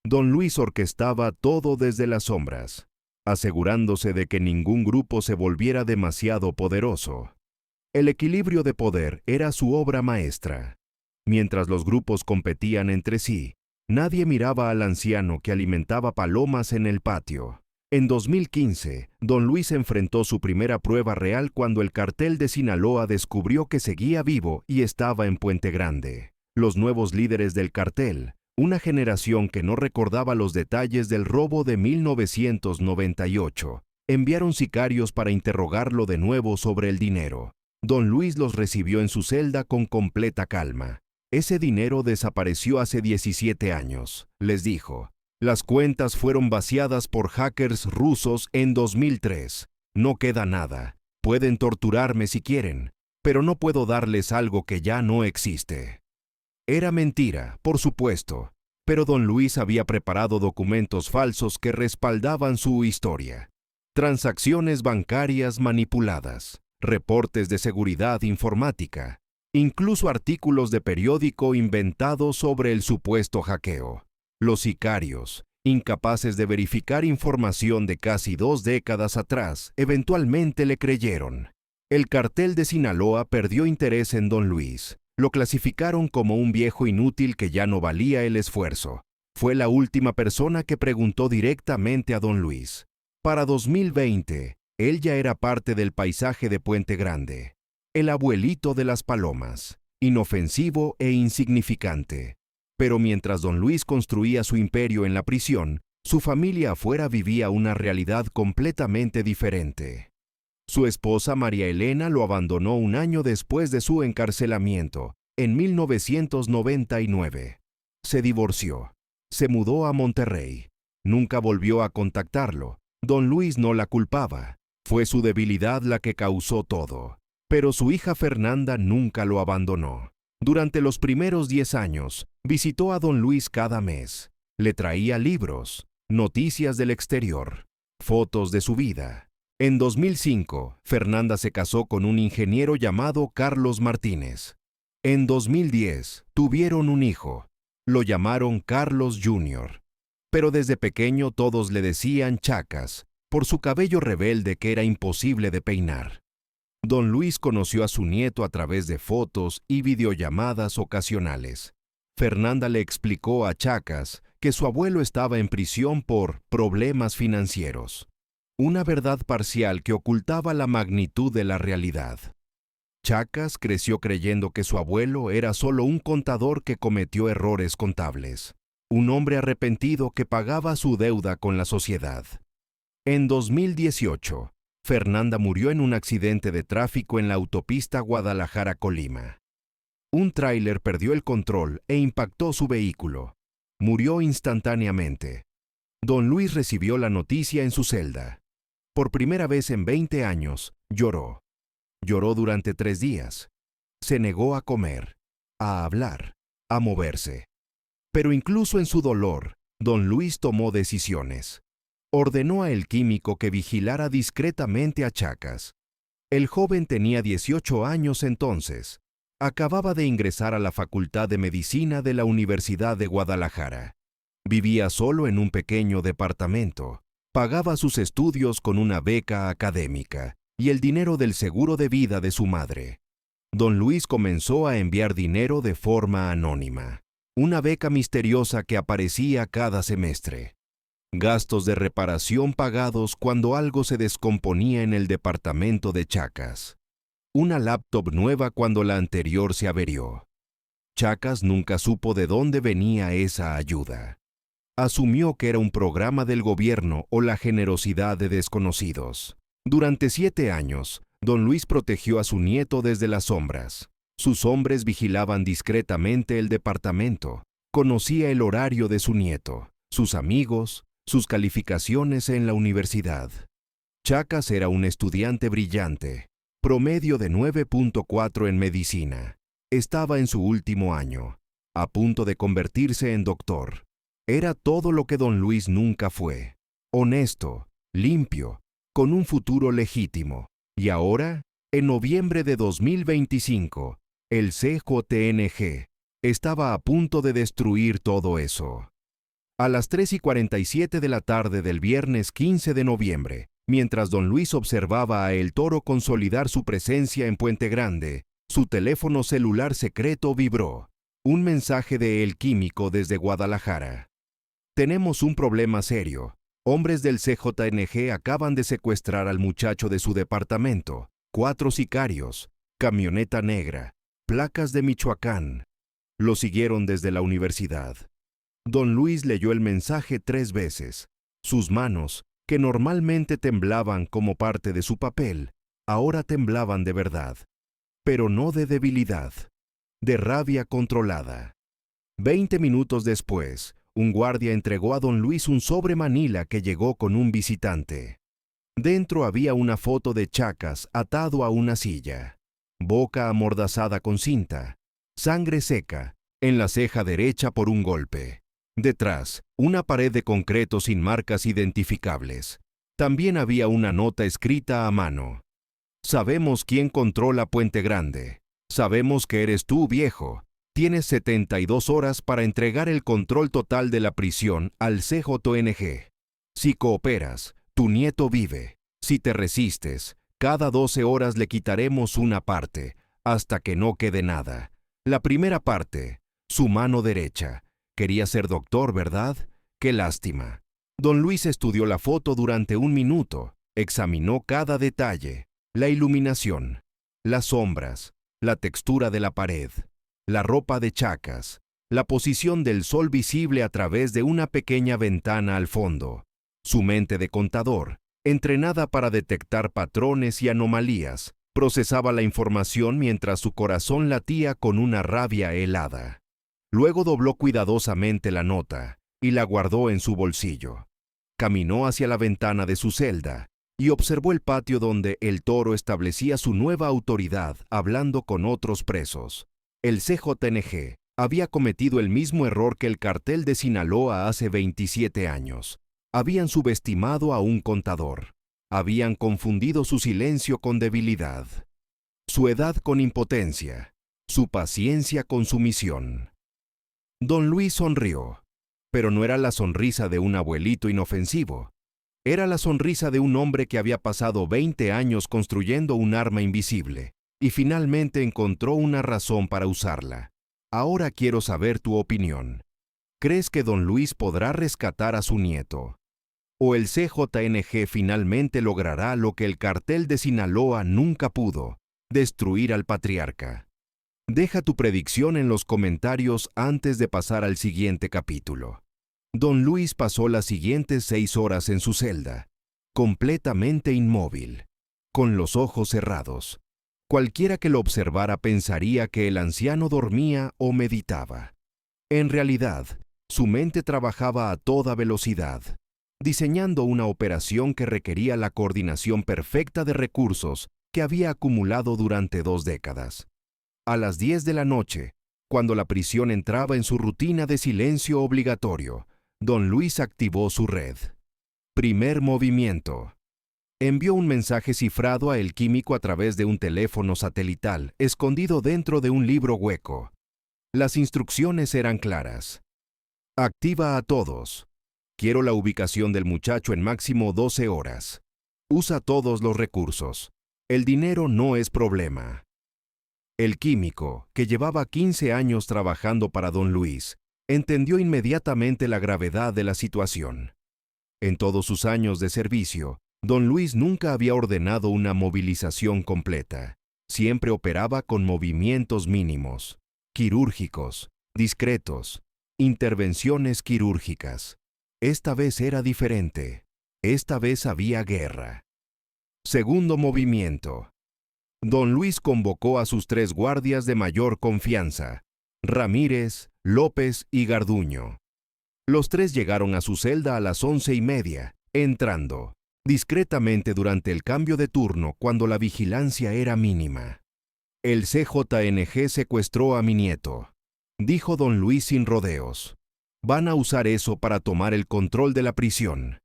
Don Luis orquestaba todo desde las sombras, asegurándose de que ningún grupo se volviera demasiado poderoso. El equilibrio de poder era su obra maestra. Mientras los grupos competían entre sí, nadie miraba al anciano que alimentaba palomas en el patio. En 2015, don Luis enfrentó su primera prueba real cuando el cartel de Sinaloa descubrió que seguía vivo y estaba en Puente Grande. Los nuevos líderes del cartel, una generación que no recordaba los detalles del robo de 1998, enviaron sicarios para interrogarlo de nuevo sobre el dinero. Don Luis los recibió en su celda con completa calma. Ese dinero desapareció hace 17 años, les dijo. Las cuentas fueron vaciadas por hackers rusos en 2003. No queda nada. Pueden torturarme si quieren, pero no puedo darles algo que ya no existe. Era mentira, por supuesto, pero don Luis había preparado documentos falsos que respaldaban su historia. Transacciones bancarias manipuladas, reportes de seguridad informática, incluso artículos de periódico inventados sobre el supuesto hackeo. Los sicarios, incapaces de verificar información de casi 2 décadas atrás, eventualmente le creyeron. El cartel de Sinaloa perdió interés en don Luis. Lo clasificaron como un viejo inútil que ya no valía el esfuerzo. Fue la última persona que preguntó directamente a don Luis. Para 2020, él ya era parte del paisaje de Puente Grande. El abuelito de las palomas, inofensivo e insignificante. Pero mientras don Luis construía su imperio en la prisión, su familia afuera vivía una realidad completamente diferente. Su esposa María Elena lo abandonó un año después de su encarcelamiento, en 1999. Se divorció. Se mudó a Monterrey. Nunca volvió a contactarlo. Don Luis no la culpaba. Fue su debilidad la que causó todo. Pero su hija Fernanda nunca lo abandonó. Durante los primeros 10 años, visitó a don Luis cada mes. Le traía libros, noticias del exterior, fotos de su vida. En 2005, Fernanda se casó con un ingeniero llamado Carlos Martínez. En 2010, tuvieron un hijo. Lo llamaron Carlos Jr. Pero desde pequeño todos le decían Chacas, por su cabello rebelde que era imposible de peinar. Don Luis conoció a su nieto a través de fotos y videollamadas ocasionales. Fernanda le explicó a Chacas que su abuelo estaba en prisión por problemas financieros. Una verdad parcial que ocultaba la magnitud de la realidad. Chacas creció creyendo que su abuelo era solo un contador que cometió errores contables. Un hombre arrepentido que pagaba su deuda con la sociedad. En 2018, Fernanda murió en un accidente de tráfico en la autopista Guadalajara-Colima. Un tráiler perdió el control e impactó su vehículo. Murió instantáneamente. Don Luis recibió la noticia en su celda. Por primera vez en 20 años, lloró. Lloró durante 3 días. Se negó a comer, a hablar, a moverse. Pero incluso en su dolor, don Luis tomó decisiones. Ordenó a el químico que vigilara discretamente a Chacas. El joven tenía 18 años entonces. Acababa de ingresar a la Facultad de Medicina de la Universidad de Guadalajara. Vivía solo en un pequeño departamento. Pagaba sus estudios con una beca académica y el dinero del seguro de vida de su madre. Don Luis comenzó a enviar dinero de forma anónima. Una beca misteriosa que aparecía cada semestre. Gastos de reparación pagados cuando algo se descomponía en el departamento de Chacas. Una laptop nueva cuando la anterior se averió. Chacas nunca supo de dónde venía esa ayuda. Asumió que era un programa del gobierno o la generosidad de desconocidos. Durante 7 años, don Luis protegió a su nieto desde las sombras. Sus hombres vigilaban discretamente el departamento. Conocía el horario de su nieto, sus amigos, sus calificaciones en la universidad. Chacas era un estudiante brillante, promedio de 9.4 en medicina. Estaba en su último año, a punto de convertirse en doctor. Era todo lo que don Luis nunca fue. Honesto, limpio, con un futuro legítimo. Y ahora, en noviembre de 2025, el CJNG estaba a punto de destruir todo eso. A las 3:47 de la tarde del viernes 15 de noviembre, mientras don Luis observaba a El Toro consolidar su presencia en Puente Grande, su teléfono celular secreto vibró. Un mensaje de El Químico desde Guadalajara. Tenemos un problema serio. Hombres del CJNG acaban de secuestrar al muchacho de su departamento. 4 sicarios, camioneta negra, placas de Michoacán. Lo siguieron desde la universidad. Don Luis leyó el mensaje 3 veces. Sus manos, que normalmente temblaban como parte de su papel, ahora temblaban de verdad. Pero no de debilidad, de rabia controlada. 20 minutos después, un guardia entregó a don Luis un sobre manila que llegó con un visitante. Dentro había una foto de Chacas atado a una silla, boca amordazada con cinta, sangre seca, en la ceja derecha por un golpe. Detrás, una pared de concreto sin marcas identificables. También había una nota escrita a mano. Sabemos quién controla Puente Grande. Sabemos que eres tú, viejo. Tienes 72 horas para entregar el control total de la prisión al CJNG. Si cooperas, tu nieto vive. Si te resistes, cada 12 horas le quitaremos una parte, hasta que no quede nada. La primera parte, su mano derecha. Quería ser doctor, ¿verdad? ¡Qué lástima! Don Luis estudió la foto durante 1 minuto, examinó cada detalle, la iluminación, las sombras, la textura de la pared, la ropa de Chacas, la posición del sol visible a través de una pequeña ventana al fondo. Su mente de contador, entrenada para detectar patrones y anomalías, procesaba la información mientras su corazón latía con una rabia helada. Luego dobló cuidadosamente la nota y la guardó en su bolsillo. Caminó hacia la ventana de su celda y observó el patio donde el Toro establecía su nueva autoridad hablando con otros presos. El CJNG había cometido el mismo error que el cartel de Sinaloa hace 27 años. Habían subestimado a un contador. Habían confundido su silencio con debilidad, su edad con impotencia, su paciencia con sumisión. Don Luis sonrió, pero no era la sonrisa de un abuelito inofensivo. Era la sonrisa de un hombre que había pasado 20 años construyendo un arma invisible y finalmente encontró una razón para usarla. Ahora quiero saber tu opinión. ¿Crees que don Luis podrá rescatar a su nieto? ¿O el CJNG finalmente logrará lo que el cartel de Sinaloa nunca pudo, destruir al patriarca? Deja tu predicción en los comentarios antes de pasar al siguiente capítulo. Don Luis pasó las siguientes 6 horas en su celda, completamente inmóvil, con los ojos cerrados. Cualquiera que lo observara pensaría que el anciano dormía o meditaba. En realidad, su mente trabajaba a toda velocidad, diseñando una operación que requería la coordinación perfecta de recursos que había acumulado durante 2 décadas. A las 10 de la noche, cuando la prisión entraba en su rutina de silencio obligatorio, don Luis activó su red. Primer movimiento. Envió un mensaje cifrado a El Químico a través de un teléfono satelital escondido dentro de un libro hueco. Las instrucciones eran claras. Activa a todos. Quiero la ubicación del muchacho en máximo 12 horas. Usa todos los recursos. El dinero no es problema. El Químico, que llevaba 15 años trabajando para don Luis, entendió inmediatamente la gravedad de la situación. En todos sus años de servicio, don Luis nunca había ordenado una movilización completa. Siempre operaba con movimientos mínimos, quirúrgicos, discretos, intervenciones quirúrgicas. Esta vez era diferente. Esta vez había guerra. Segundo movimiento. Don Luis convocó a sus 3 guardias de mayor confianza, Ramírez, López y Garduño. Los 3 llegaron a su celda a las 11:30, entrando discretamente durante el cambio de turno cuando la vigilancia era mínima. El CJNG secuestró a mi nieto, dijo don Luis sin rodeos. Van a usar eso para tomar el control de la prisión.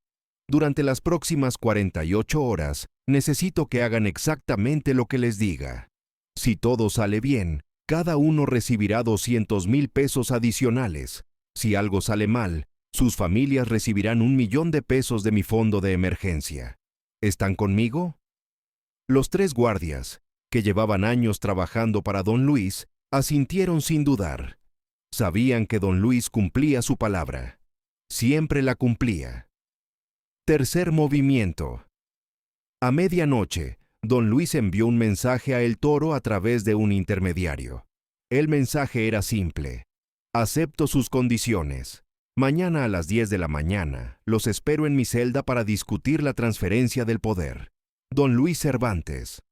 Durante las próximas 48 horas, necesito que hagan exactamente lo que les diga. Si todo sale bien, cada uno recibirá 200,000 pesos adicionales. Si algo sale mal, sus familias recibirán 1,000,000 de pesos de mi fondo de emergencia. ¿Están conmigo? Los 3 guardias, que llevaban años trabajando para don Luis, asintieron sin dudar. Sabían que don Luis cumplía su palabra. Siempre la cumplía. Tercer movimiento. A medianoche, don Luis envió un mensaje a El Toro a través de un intermediario. El mensaje era simple. Acepto sus condiciones. Mañana a las 10 de la mañana, los espero en mi celda para discutir la transferencia del poder. Don Luis Cervantes.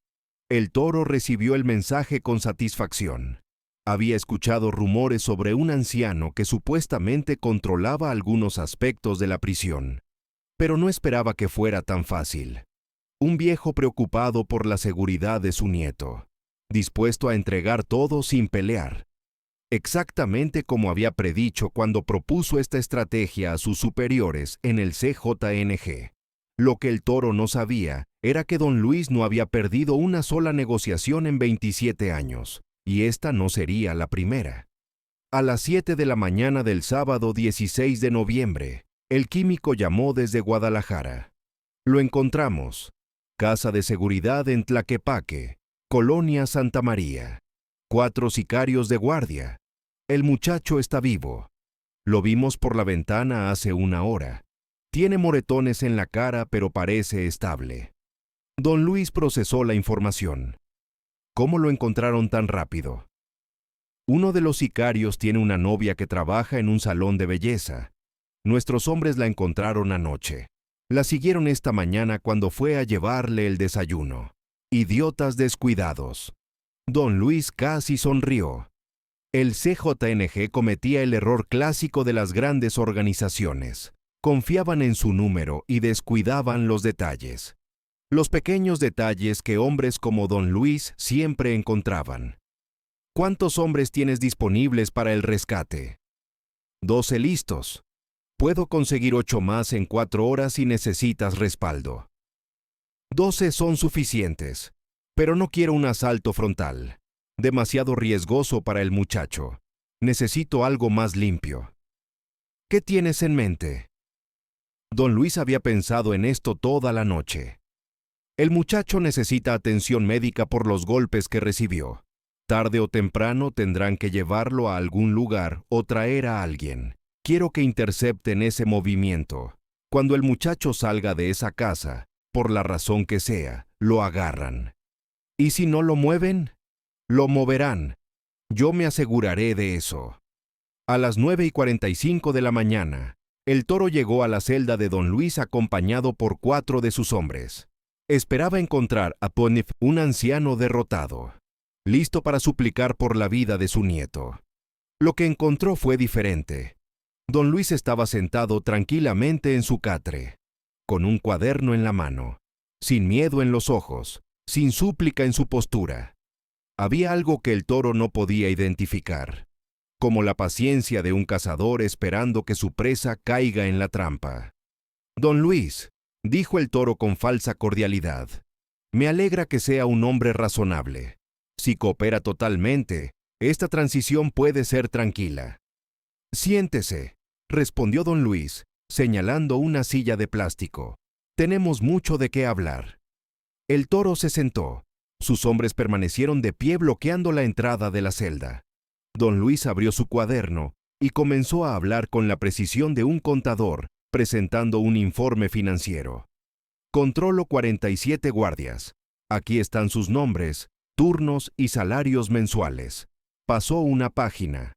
El Toro recibió el mensaje con satisfacción. Había escuchado rumores sobre un anciano que supuestamente controlaba algunos aspectos de la prisión, pero no esperaba que fuera tan fácil. Un viejo preocupado por la seguridad de su nieto, dispuesto a entregar todo sin pelear. Exactamente como había predicho cuando propuso esta estrategia a sus superiores en el CJNG. Lo que el Toro no sabía era que don Luis no había perdido una sola negociación en 27 años, y esta no sería la primera. A las 7 de la mañana del sábado 16 de noviembre, el químico llamó desde Guadalajara. Lo encontramos. Casa de seguridad en Tlaquepaque, Colonia Santa María. 4 sicarios de guardia. El muchacho está vivo. Lo vimos por la ventana hace una hora. Tiene moretones en la cara, pero parece estable. Don Luis procesó la información. ¿Cómo lo encontraron tan rápido? Uno de los sicarios tiene una novia que trabaja en un salón de belleza. Nuestros hombres la encontraron anoche. La siguieron esta mañana cuando fue a llevarle el desayuno. Idiotas descuidados. Don Luis casi sonrió. El CJNG cometía el error clásico de las grandes organizaciones. Confiaban en su número y descuidaban los detalles. Los pequeños detalles que hombres como don Luis siempre encontraban. ¿Cuántos hombres tienes disponibles para el rescate? 12 listos. Puedo conseguir 8 más en 4 horas si necesitas respaldo. 12 son suficientes, pero no quiero un asalto frontal. Demasiado riesgoso para el muchacho. Necesito algo más limpio. ¿Qué tienes en mente? Don Luis había pensado en esto toda la noche. El muchacho necesita atención médica por los golpes que recibió. Tarde o temprano tendrán que llevarlo a algún lugar o traer a alguien. Quiero que intercepten ese movimiento. Cuando el muchacho salga de esa casa, por la razón que sea, lo agarran. ¿Y si no lo mueven? Lo moverán. Yo me aseguraré de eso. A las 9:45 de la mañana, el Toro llegó a la celda de don Luis acompañado por 4 de sus hombres. Esperaba encontrar a Ponif, un anciano derrotado, listo para suplicar por la vida de su nieto. Lo que encontró fue diferente. Don Luis estaba sentado tranquilamente en su catre, con un cuaderno en la mano, sin miedo en los ojos, sin súplica en su postura. Había algo que el Toro no podía identificar, como la paciencia de un cazador esperando que su presa caiga en la trampa. Don Luis, dijo el Toro con falsa cordialidad, me alegra que sea un hombre razonable. Si coopera totalmente, esta transición puede ser tranquila. Siéntese, respondió don Luis, señalando una silla de plástico. Tenemos mucho de qué hablar. El Toro se sentó. Sus hombres permanecieron de pie bloqueando la entrada de la celda. Don Luis abrió su cuaderno y comenzó a hablar con la precisión de un contador, presentando un informe financiero. Controlo 47 guardias. Aquí están sus nombres, turnos y salarios mensuales. Pasó una página.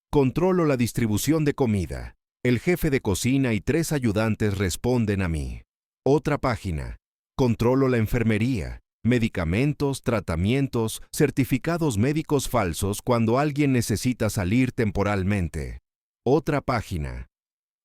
Controlo la distribución de comida. El jefe de cocina y 3 ayudantes responden a mí. Otra página. Controlo la enfermería, medicamentos, tratamientos, certificados médicos falsos cuando alguien necesita salir temporalmente. Otra página.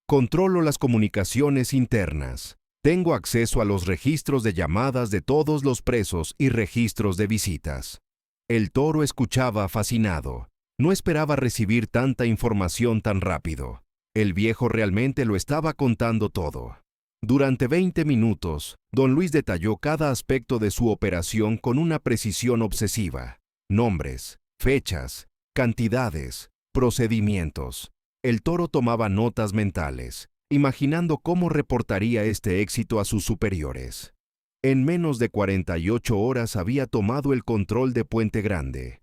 Controlo las comunicaciones internas. Tengo acceso a los registros de llamadas de todos los presos y registros de visitas. El Toro escuchaba fascinado. No esperaba recibir tanta información tan rápido. El viejo realmente lo estaba contando todo. Durante 20 minutos, don Luis detalló cada aspecto de su operación con una precisión obsesiva. Nombres, fechas, cantidades, procedimientos. El Toro tomaba notas mentales, imaginando cómo reportaría este éxito a sus superiores. En menos de 48 horas había tomado el control de Puente Grande,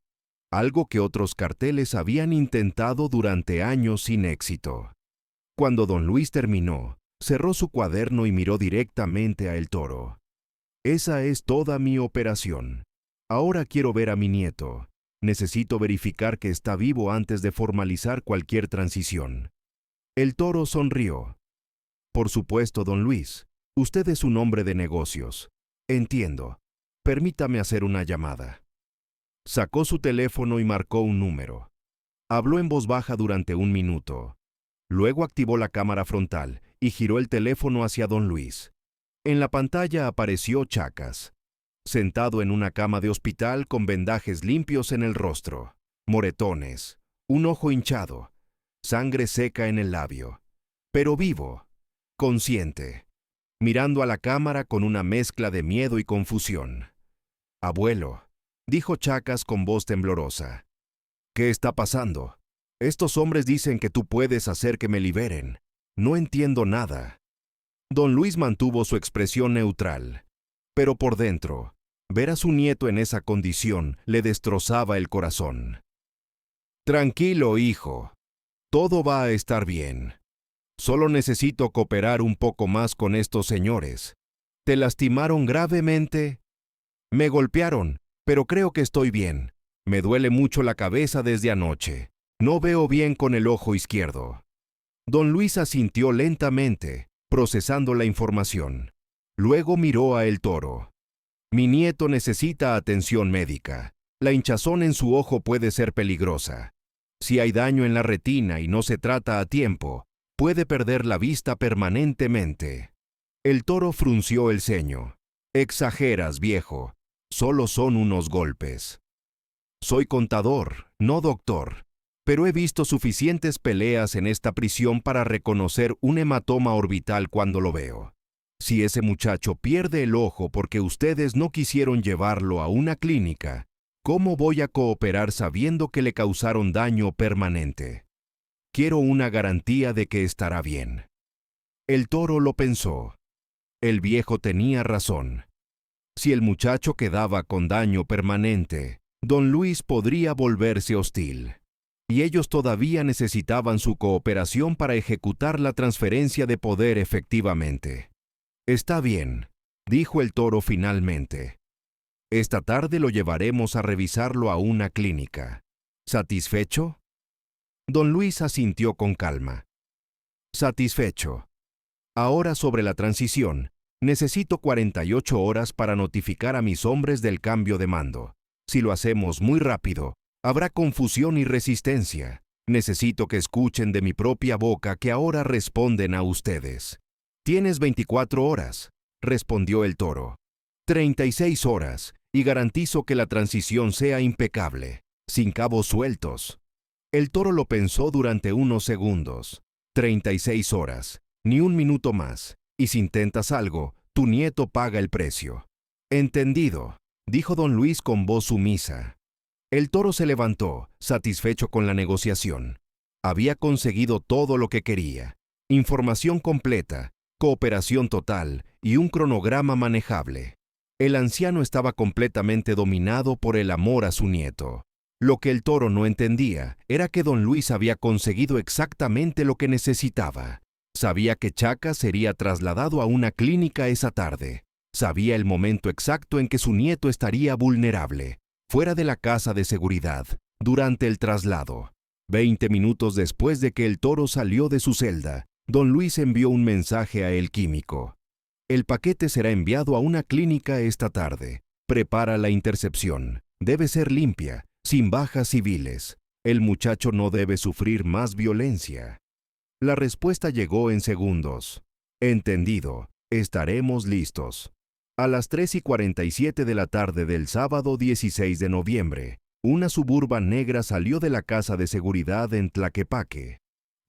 algo que otros carteles habían intentado durante años sin éxito. Cuando don Luis terminó, Cerró su cuaderno y miró directamente a El Toro. Esa es toda mi operación. Ahora quiero ver a mi nieto. Necesito verificar que está vivo antes de formalizar cualquier transición. El Toro sonrió. Por supuesto, don Luis. Usted es un hombre de negocios. Entiendo. Permítame hacer una llamada. Sacó su teléfono y marcó un número. Habló en voz baja durante 1 minuto. Luego activó la cámara frontal y giró el teléfono hacia don Luis. En la pantalla apareció Chacas, sentado en una cama de hospital con vendajes limpios en el rostro, moretones, un ojo hinchado, sangre seca en el labio, pero vivo, consciente, mirando a la cámara con una mezcla de miedo y confusión. «Abuelo», dijo Chacas con voz temblorosa. «¿Qué está pasando? Estos hombres dicen que tú puedes hacer que me liberen. No entiendo nada». Don Luis mantuvo su expresión neutral, pero por dentro, ver a su nieto en esa condición le destrozaba el corazón. «Tranquilo, hijo. Todo va a estar bien. Solo necesito cooperar un poco más con estos señores. ¿Te lastimaron gravemente?» «Me golpearon, pero creo que estoy bien. Me duele mucho la cabeza desde anoche. No veo bien con el ojo izquierdo». Don Luis asintió lentamente, procesando la información. Luego miró a El Toro. «Mi nieto necesita atención médica. La hinchazón en su ojo puede ser peligrosa. Si hay daño en la retina y no se trata a tiempo, puede perder la vista permanentemente». El Toro frunció el ceño. «Exageras, viejo. Solo son unos golpes. Soy contador, no doctor, pero he visto suficientes peleas en esta prisión para reconocer un hematoma orbital cuando lo veo. Si ese muchacho pierde el ojo porque ustedes no quisieron llevarlo a una clínica, ¿cómo voy a cooperar sabiendo que le causaron daño permanente? Quiero una garantía de que estará bien». El Toro lo pensó. El viejo tenía razón. Si el muchacho quedaba con daño permanente, don Luis podría volverse hostil. Y ellos todavía necesitaban su cooperación para ejecutar la transferencia de poder efectivamente. «Está bien», dijo el Toro finalmente. «Esta tarde lo llevaremos a revisarlo a una clínica. ¿Satisfecho?» Don Luis asintió con calma. «Satisfecho. Ahora sobre la transición. Necesito 48 horas para notificar a mis hombres del cambio de mando. Si lo hacemos muy rápido, habrá confusión y resistencia. Necesito que escuchen de mi propia boca que ahora responden a ustedes». «Tienes 24 horas», respondió el Toro. «36 horas, y garantizo que la transición sea impecable, sin cabos sueltos». El Toro lo pensó durante unos segundos. 36 horas, ni un minuto más. Y si intentas algo, tu nieto paga el precio. «Entendido», dijo don Luis con voz sumisa. El Toro se levantó, satisfecho con la negociación. Había conseguido todo lo que quería: información completa, cooperación total y un cronograma manejable. El anciano estaba completamente dominado por el amor a su nieto. Lo que el Toro no entendía era que don Luis había conseguido exactamente lo que necesitaba. Sabía que Chacas sería trasladado a una clínica esa tarde. Sabía el momento exacto en que su nieto estaría vulnerable, fuera de la casa de seguridad, durante el traslado. 20 minutos después de que el Toro salió de su celda, don Luis envió un mensaje a El Químico. «El paquete será enviado a una clínica esta tarde. Prepara la intercepción. Debe ser limpia, sin bajas civiles. El muchacho no debe sufrir más violencia». La respuesta llegó en segundos. «Entendido. Estaremos listos». A las 3:47 de la tarde del sábado 16 de noviembre, una Suburban negra salió de la casa de seguridad en Tlaquepaque.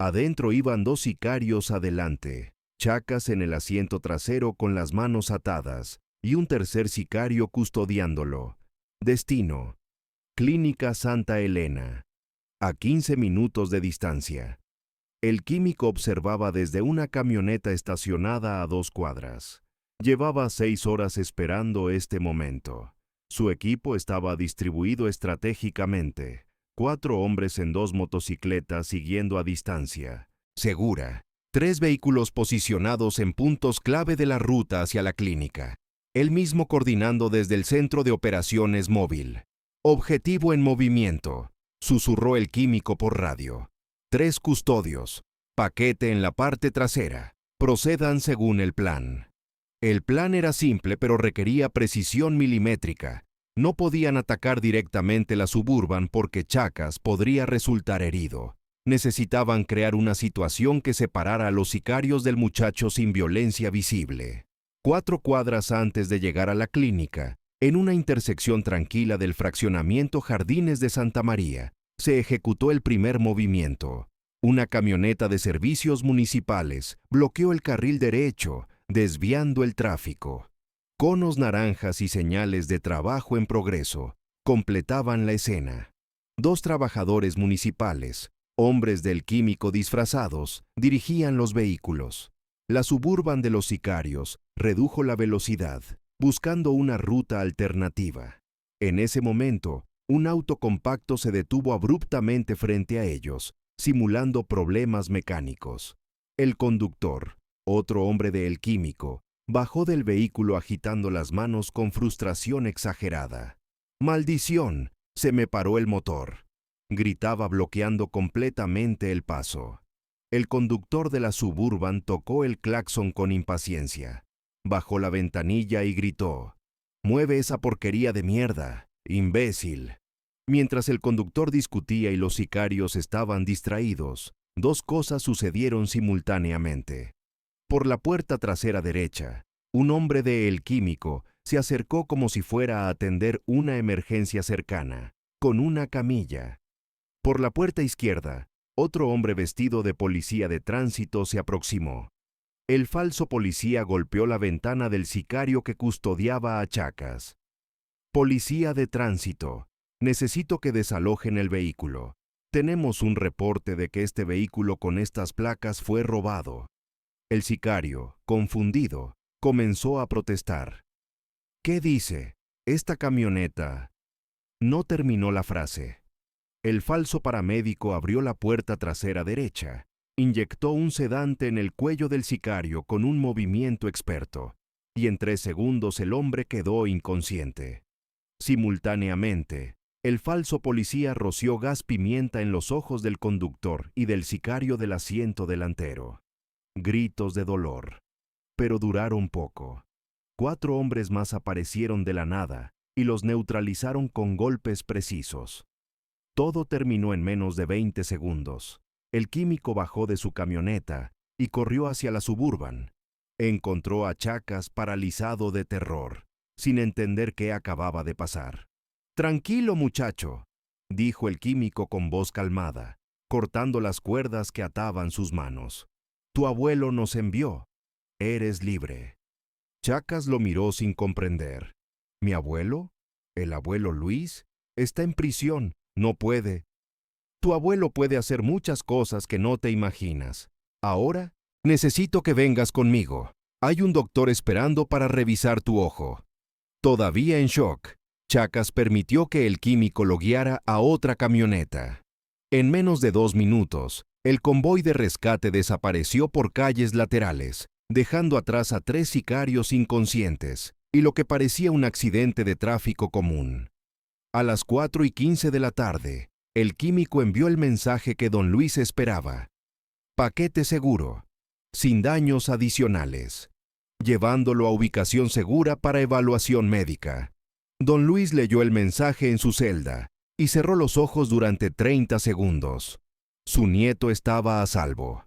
Adentro iban 2 sicarios adelante, Chacas en el asiento trasero con las manos atadas y un tercer sicario custodiándolo. Destino: Clínica Santa Elena, a 15 minutos de distancia. El químico observaba desde una camioneta estacionada a 2 cuadras. Llevaba 6 horas esperando este momento. Su equipo estaba distribuido estratégicamente. 4 hombres en 2 motocicletas siguiendo a distancia, segura, 3 vehículos posicionados en puntos clave de la ruta hacia la clínica. Él mismo coordinando desde el centro de operaciones móvil. Objetivo en movimiento, susurró el químico por radio. 3 custodios. Paquete en la parte trasera. Procedan según el plan. El plan era simple, pero requería precisión milimétrica. No podían atacar directamente la Suburban porque Chacas podría resultar herido. Necesitaban crear una situación que separara a los sicarios del muchacho sin violencia visible. 4 cuadras antes de llegar a la clínica, en una intersección tranquila del fraccionamiento Jardines de Santa María, se ejecutó el primer movimiento. Una camioneta de servicios municipales bloqueó el carril derecho, desviando el tráfico. Conos naranjas y señales de trabajo en progreso completaban la escena. 2 trabajadores municipales, hombres del químico disfrazados, dirigían los vehículos. La Suburban de los sicarios redujo la velocidad, buscando una ruta alternativa. En ese momento, un auto compacto se detuvo abruptamente frente a ellos, simulando problemas mecánicos. El conductor, otro hombre de El Químico, bajó del vehículo agitando las manos con frustración exagerada. ¡Maldición! Se me paró el motor, gritaba bloqueando completamente el paso. El conductor de la Suburban tocó el claxon con impaciencia. Bajó la ventanilla y gritó: «¡Mueve esa porquería de mierda, imbécil!». Mientras el conductor discutía y los sicarios estaban distraídos, 2 cosas sucedieron simultáneamente. Por la puerta trasera derecha, un hombre de El Químico se acercó como si fuera a atender una emergencia cercana, con una camilla. Por la puerta izquierda, otro hombre vestido de policía de tránsito se aproximó. El falso policía golpeó la ventana del sicario que custodiaba a Chacas. «Policía de tránsito, necesito que desalojen el vehículo. Tenemos un reporte de que este vehículo con estas placas fue robado». El sicario, confundido, comenzó a protestar. «¿Qué dice? Esta camioneta…». No terminó la frase. El falso paramédico abrió la puerta trasera derecha, inyectó un sedante en el cuello del sicario con un movimiento experto, y en 3 segundos el hombre quedó inconsciente. Simultáneamente, el falso policía roció gas pimienta en los ojos del conductor y del sicario del asiento delantero. Gritos de dolor. Pero duraron poco. 4 hombres más aparecieron de la nada y los neutralizaron con golpes precisos. Todo terminó en menos de 20 segundos. El químico bajó de su camioneta y corrió hacia la Suburban. Encontró a Chacas paralizado de terror, sin entender qué acababa de pasar. «Tranquilo, muchacho», dijo el químico con voz calmada, cortando las cuerdas que ataban sus manos. «Tu abuelo nos envió. Eres libre». Chacas lo miró sin comprender. «¿Mi abuelo? ¿El abuelo Luis? Está en prisión. No puede». «Tu abuelo puede hacer muchas cosas que no te imaginas. Ahora, necesito que vengas conmigo. Hay un doctor esperando para revisar tu ojo». Todavía en shock, Chacas permitió que el químico lo guiara a otra camioneta. En menos de 2 minutos, el convoy de rescate desapareció por calles laterales, dejando atrás a 3 sicarios inconscientes y lo que parecía un accidente de tráfico común. A las 4:15 de la tarde, el químico envió el mensaje que don Luis esperaba. «Paquete seguro, sin daños adicionales», llevándolo a ubicación segura para evaluación médica. Don Luis leyó el mensaje en su celda y cerró los ojos durante 30 segundos. Su nieto estaba a salvo.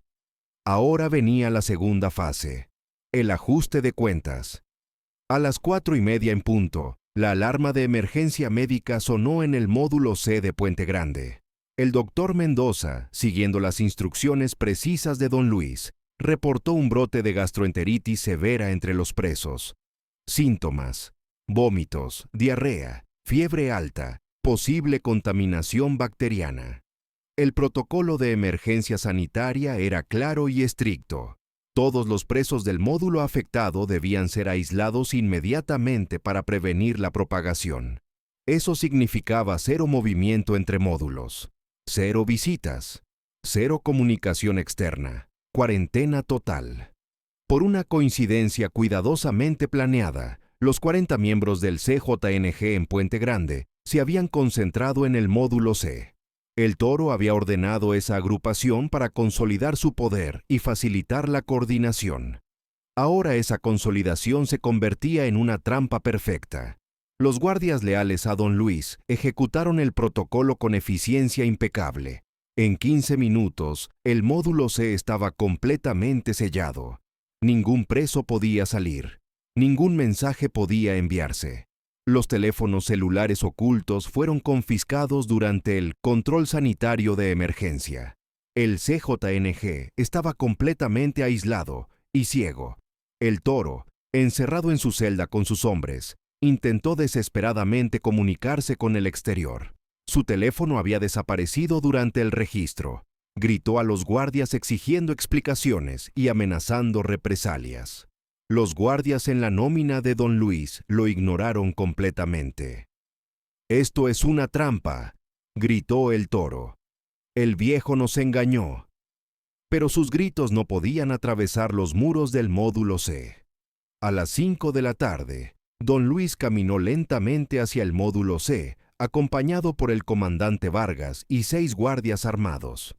Ahora venía la segunda fase, el ajuste de cuentas. A las 4:30 en punto, la alarma de emergencia médica sonó en el módulo C de Puente Grande. El doctor Mendoza, siguiendo las instrucciones precisas de don Luis, reportó un brote de gastroenteritis severa entre los presos. Síntomas: vómitos, diarrea, fiebre alta, posible contaminación bacteriana. El protocolo de emergencia sanitaria era claro y estricto. Todos los presos del módulo afectado debían ser aislados inmediatamente para prevenir la propagación. Eso significaba 0 movimiento entre módulos, 0 visitas, 0 comunicación externa, Cuarentena total. Por una coincidencia cuidadosamente planeada, los 40 miembros del CJNG en Puente Grande se habían concentrado en el módulo C. El Toro había ordenado esa agrupación para consolidar su poder y facilitar la coordinación. Ahora esa consolidación se convertía en una trampa perfecta. Los guardias leales a don Luis ejecutaron el protocolo con eficiencia impecable. En 15 minutos, el módulo C estaba completamente sellado. Ningún preso podía salir. Ningún mensaje podía enviarse. Los teléfonos celulares ocultos fueron confiscados durante el control sanitario de emergencia. El CJNG estaba completamente aislado y ciego. El Toro, encerrado en su celda con sus hombres, intentó desesperadamente comunicarse con el exterior. Su teléfono había desaparecido durante el registro. Gritó a los guardias exigiendo explicaciones y amenazando represalias. Los guardias en la nómina de don Luis lo ignoraron completamente. «Esto es una trampa», gritó el Toro. «El viejo nos engañó». Pero sus gritos no podían atravesar los muros del módulo C. A las 5 de la tarde, don Luis caminó lentamente hacia el módulo C, acompañado por el comandante Vargas y 6 guardias armados.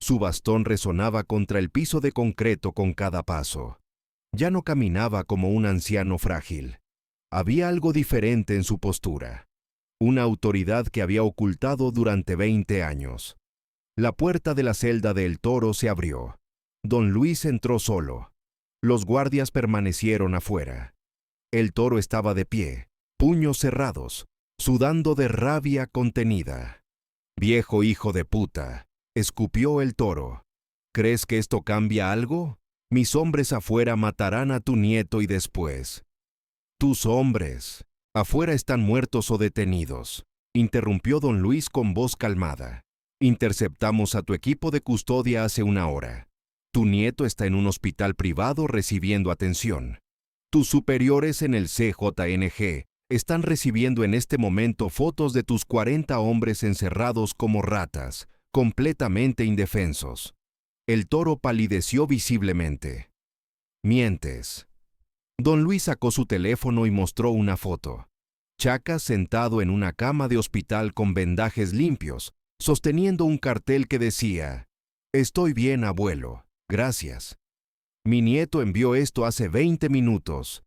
Su bastón resonaba contra el piso de concreto con cada paso. Ya no caminaba como un anciano frágil. Había algo diferente en su postura. Una autoridad que había ocultado durante 20 años. La puerta de la celda del Toro se abrió. Don Luis entró solo. Los guardias permanecieron afuera. El Toro estaba de pie, puños cerrados, sudando de rabia contenida. «Viejo hijo de puta», escupió el Toro. «¿Crees que esto cambia algo? Mis hombres afuera matarán a tu nieto y después». «Tus hombres afuera están muertos o detenidos», interrumpió don Luis con voz calmada. «Interceptamos a tu equipo de custodia hace 1 hora. Tu nieto está en un hospital privado recibiendo atención. Tus superiores en el CJNG están recibiendo en este momento fotos de tus 40 hombres encerrados como ratas, completamente indefensos». El Toro palideció visiblemente. «Mientes». Don Luis sacó su teléfono y mostró una foto. Chacas sentado en una cama de hospital con vendajes limpios, sosteniendo un cartel que decía: «Estoy bien, abuelo, gracias. Mi nieto envió esto hace 20 minutos.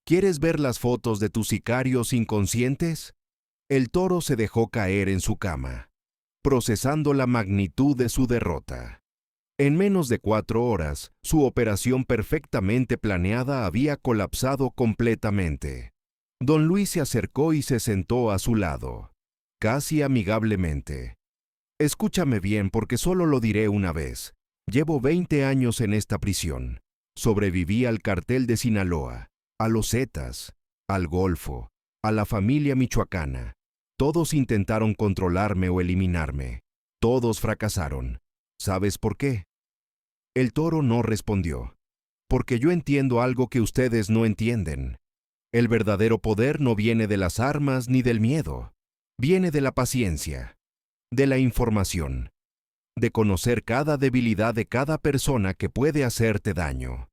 ¿Quieres ver las fotos de tus sicarios inconscientes?». El Toro se dejó caer en su cama, procesando la magnitud de su derrota. En menos de 4 horas, su operación perfectamente planeada había colapsado completamente. Don Luis se acercó y se sentó a su lado, casi amigablemente. «Escúchame bien porque solo lo diré una vez. Llevo 20 años en esta prisión. Sobreviví al cartel de Sinaloa, a los Zetas, al Golfo, a la familia michoacana. Todos intentaron controlarme o eliminarme. Todos fracasaron. ¿Sabes por qué?». El Toro no respondió. «Porque yo entiendo algo que ustedes no entienden. El verdadero poder no viene de las armas ni del miedo. Viene de la paciencia, de la información, de conocer cada debilidad de cada persona que puede hacerte daño.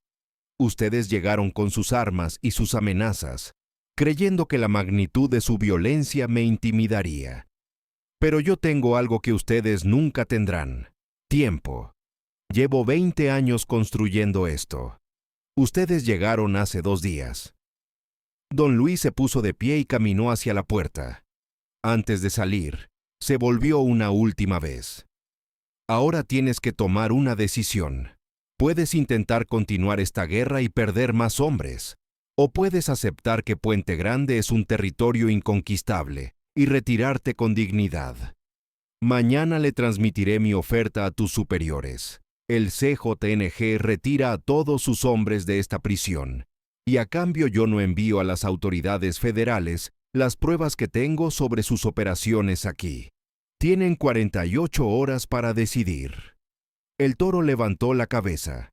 Ustedes llegaron con sus armas y sus amenazas, creyendo que la magnitud de su violencia me intimidaría. Pero yo tengo algo que ustedes nunca tendrán: tiempo. Llevo 20 años construyendo esto. Ustedes llegaron hace 2 días». Don Luis se puso de pie y caminó hacia la puerta. Antes de salir, se volvió una última vez. «Ahora tienes que tomar una decisión. Puedes intentar continuar esta guerra y perder más hombres, o puedes aceptar que Puente Grande es un territorio inconquistable y retirarte con dignidad. Mañana le transmitiré mi oferta a tus superiores. El CJNG retira a todos sus hombres de esta prisión, y a cambio yo no envío a las autoridades federales las pruebas que tengo sobre sus operaciones aquí. Tienen 48 horas para decidir». El Toro levantó la cabeza.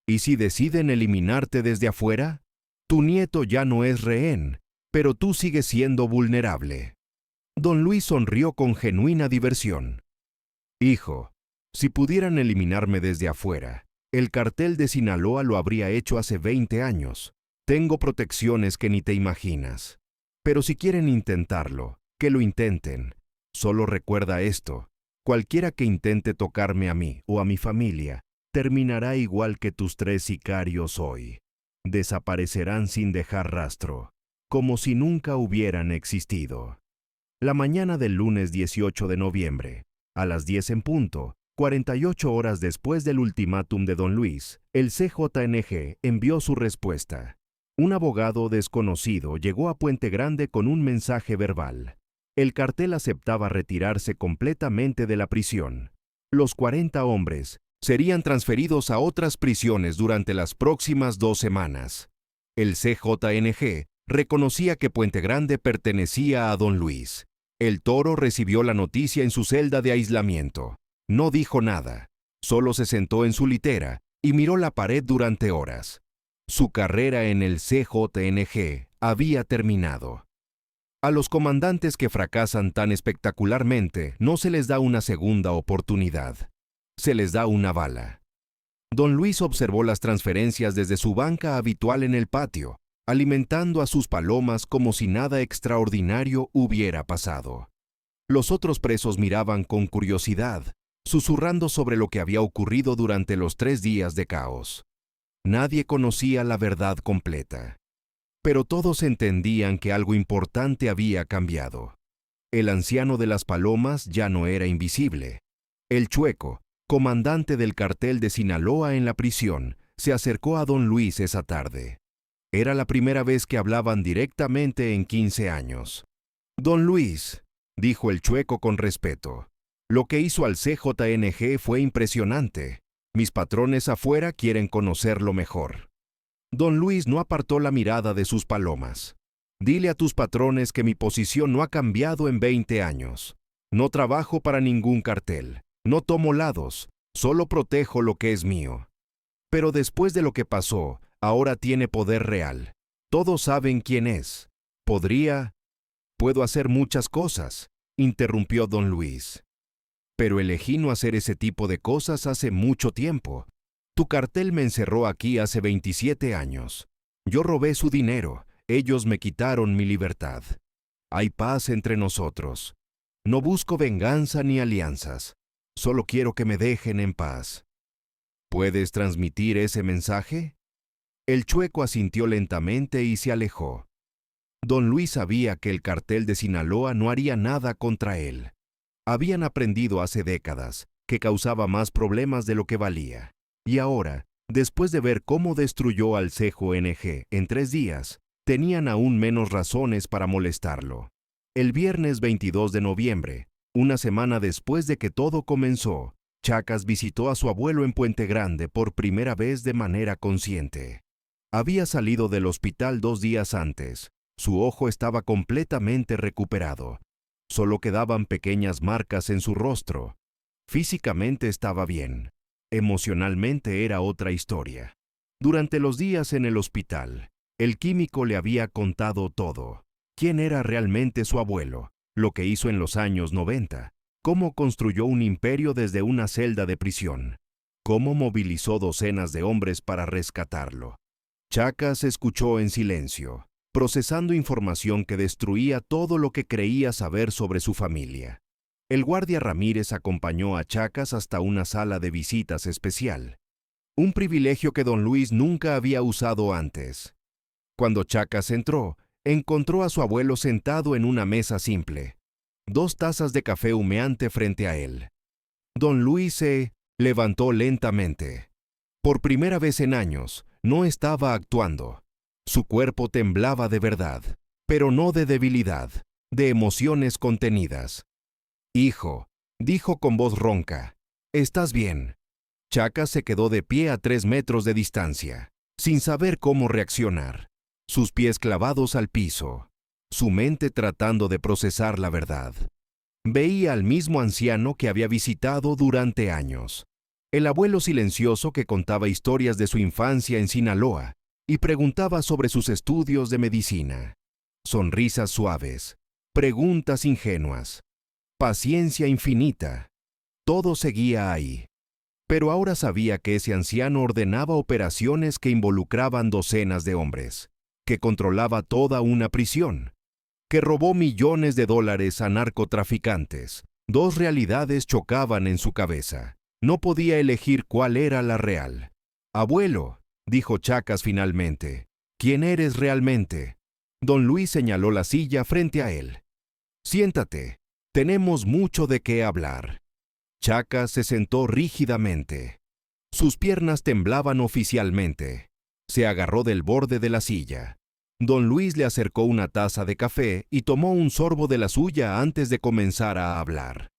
«¿Y si deciden eliminarte desde afuera? Tu nieto ya no es rehén, pero tú sigues siendo vulnerable». Don Luis sonrió con genuina diversión. «Hijo, si pudieran eliminarme desde afuera, El cartel de Sinaloa lo habría hecho hace 20 años. Tengo protecciones que ni te imaginas. Pero si quieren intentarlo, que lo intenten. Solo recuerda esto: cualquiera que intente tocarme a mí o a mi familia, terminará igual que tus 3 sicarios hoy. Desaparecerán sin dejar rastro, como si nunca hubieran existido. La mañana del lunes 18 de noviembre, a las 10 en punto, 48 horas después del ultimátum de don Luis, el CJNG envió su respuesta. Un abogado desconocido llegó a Puente Grande con un mensaje verbal. El cartel aceptaba retirarse completamente de la prisión. Los 40 hombres serían transferidos a otras prisiones durante las próximas 2 semanas. El CJNG reconocía que Puente Grande pertenecía a don Luis. El Toro recibió la noticia en su celda de aislamiento. No dijo nada, solo se sentó en su litera y miró la pared durante horas. Su carrera en el CJNG había terminado. A los comandantes que fracasan tan espectacularmente no se les da una segunda oportunidad. Se les da una bala. Don Luis observó las transferencias desde su banca habitual en el patio, alimentando a sus palomas como si nada extraordinario hubiera pasado. Los otros presos miraban con curiosidad, susurrando sobre lo que había ocurrido durante los 3 días de caos. Nadie conocía la verdad completa, pero todos entendían que algo importante había cambiado. El anciano de las palomas ya no era invisible. El Chueco, comandante del cartel de Sinaloa en la prisión, se acercó a don Luis esa tarde. Era la primera vez que hablaban directamente en 15 años. «Don Luis», dijo el Chueco con respeto, «lo que hizo al CJNG fue impresionante. Mis patrones afuera quieren conocerlo mejor». Don Luis no apartó la mirada de sus palomas. «Dile a tus patrones que mi posición no ha cambiado en 20 años. No trabajo para ningún cartel, no tomo lados, solo protejo lo que es mío. Pero después de lo que pasó, ahora tiene poder real. Todos saben quién es. Puedo hacer muchas cosas», interrumpió don Luis. «Pero elegí no hacer ese tipo de cosas hace mucho tiempo. Tu cartel me encerró aquí hace 27 años. Yo robé su dinero, ellos me quitaron mi libertad. Hay paz entre nosotros. No busco venganza ni alianzas. Solo quiero que me dejen en paz. ¿Puedes transmitir ese mensaje?» El Chueco asintió lentamente y se alejó. Don Luis sabía que el cartel de Sinaloa no haría nada contra él. Habían aprendido hace décadas que causaba más problemas de lo que valía. Y ahora, después de ver cómo destruyó al CJNG en 3 días, tenían aún menos razones para molestarlo. El viernes 22 de noviembre, una semana después de que todo comenzó, Chacas visitó a su abuelo en Puente Grande por primera vez de manera consciente. Había salido del hospital 2 días antes. Su ojo estaba completamente recuperado. Solo quedaban pequeñas marcas en su rostro. Físicamente estaba bien. Emocionalmente era otra historia. Durante los días en el hospital, el químico le había contado todo. Quién era realmente su abuelo, lo que hizo en los años 90, cómo construyó un imperio desde una celda de prisión, cómo movilizó docenas de hombres para rescatarlo. Chacas escuchó en silencio, procesando información que destruía todo lo que creía saber sobre su familia. El guardia Ramírez acompañó a Chacas hasta una sala de visitas especial, un privilegio que don Luis nunca había usado antes. Cuando Chacas entró, encontró a su abuelo sentado en una mesa simple, 2 tazas de café humeante frente a él. Don Luis se levantó lentamente. Por primera vez en años, no estaba actuando. Su cuerpo temblaba de verdad, pero no de debilidad, de emociones contenidas. «Hijo», dijo con voz ronca, «¿estás bien?» Chacas se quedó de pie a 3 metros de distancia, sin saber cómo reaccionar, sus pies clavados al piso, su mente tratando de procesar la verdad. Veía al mismo anciano que había visitado durante años, el abuelo silencioso que contaba historias de su infancia en Sinaloa y preguntaba sobre sus estudios de medicina. Sonrisas suaves, preguntas ingenuas, paciencia infinita. Todo seguía ahí. Pero ahora sabía que ese anciano ordenaba operaciones que involucraban docenas de hombres, que controlaba toda una prisión, que robó millones de dólares a narcotraficantes. Dos realidades chocaban en su cabeza. No podía elegir cuál era la real. «Abuelo», dijo Chacas finalmente, «¿quién eres realmente?» Don Luis señaló la silla frente a él. «Siéntate. Tenemos mucho de qué hablar». Chacas se sentó rígidamente. Sus piernas temblaban oficialmente. Se agarró del borde de la silla. Don Luis le acercó una taza de café y tomó un sorbo de la suya antes de comenzar a hablar.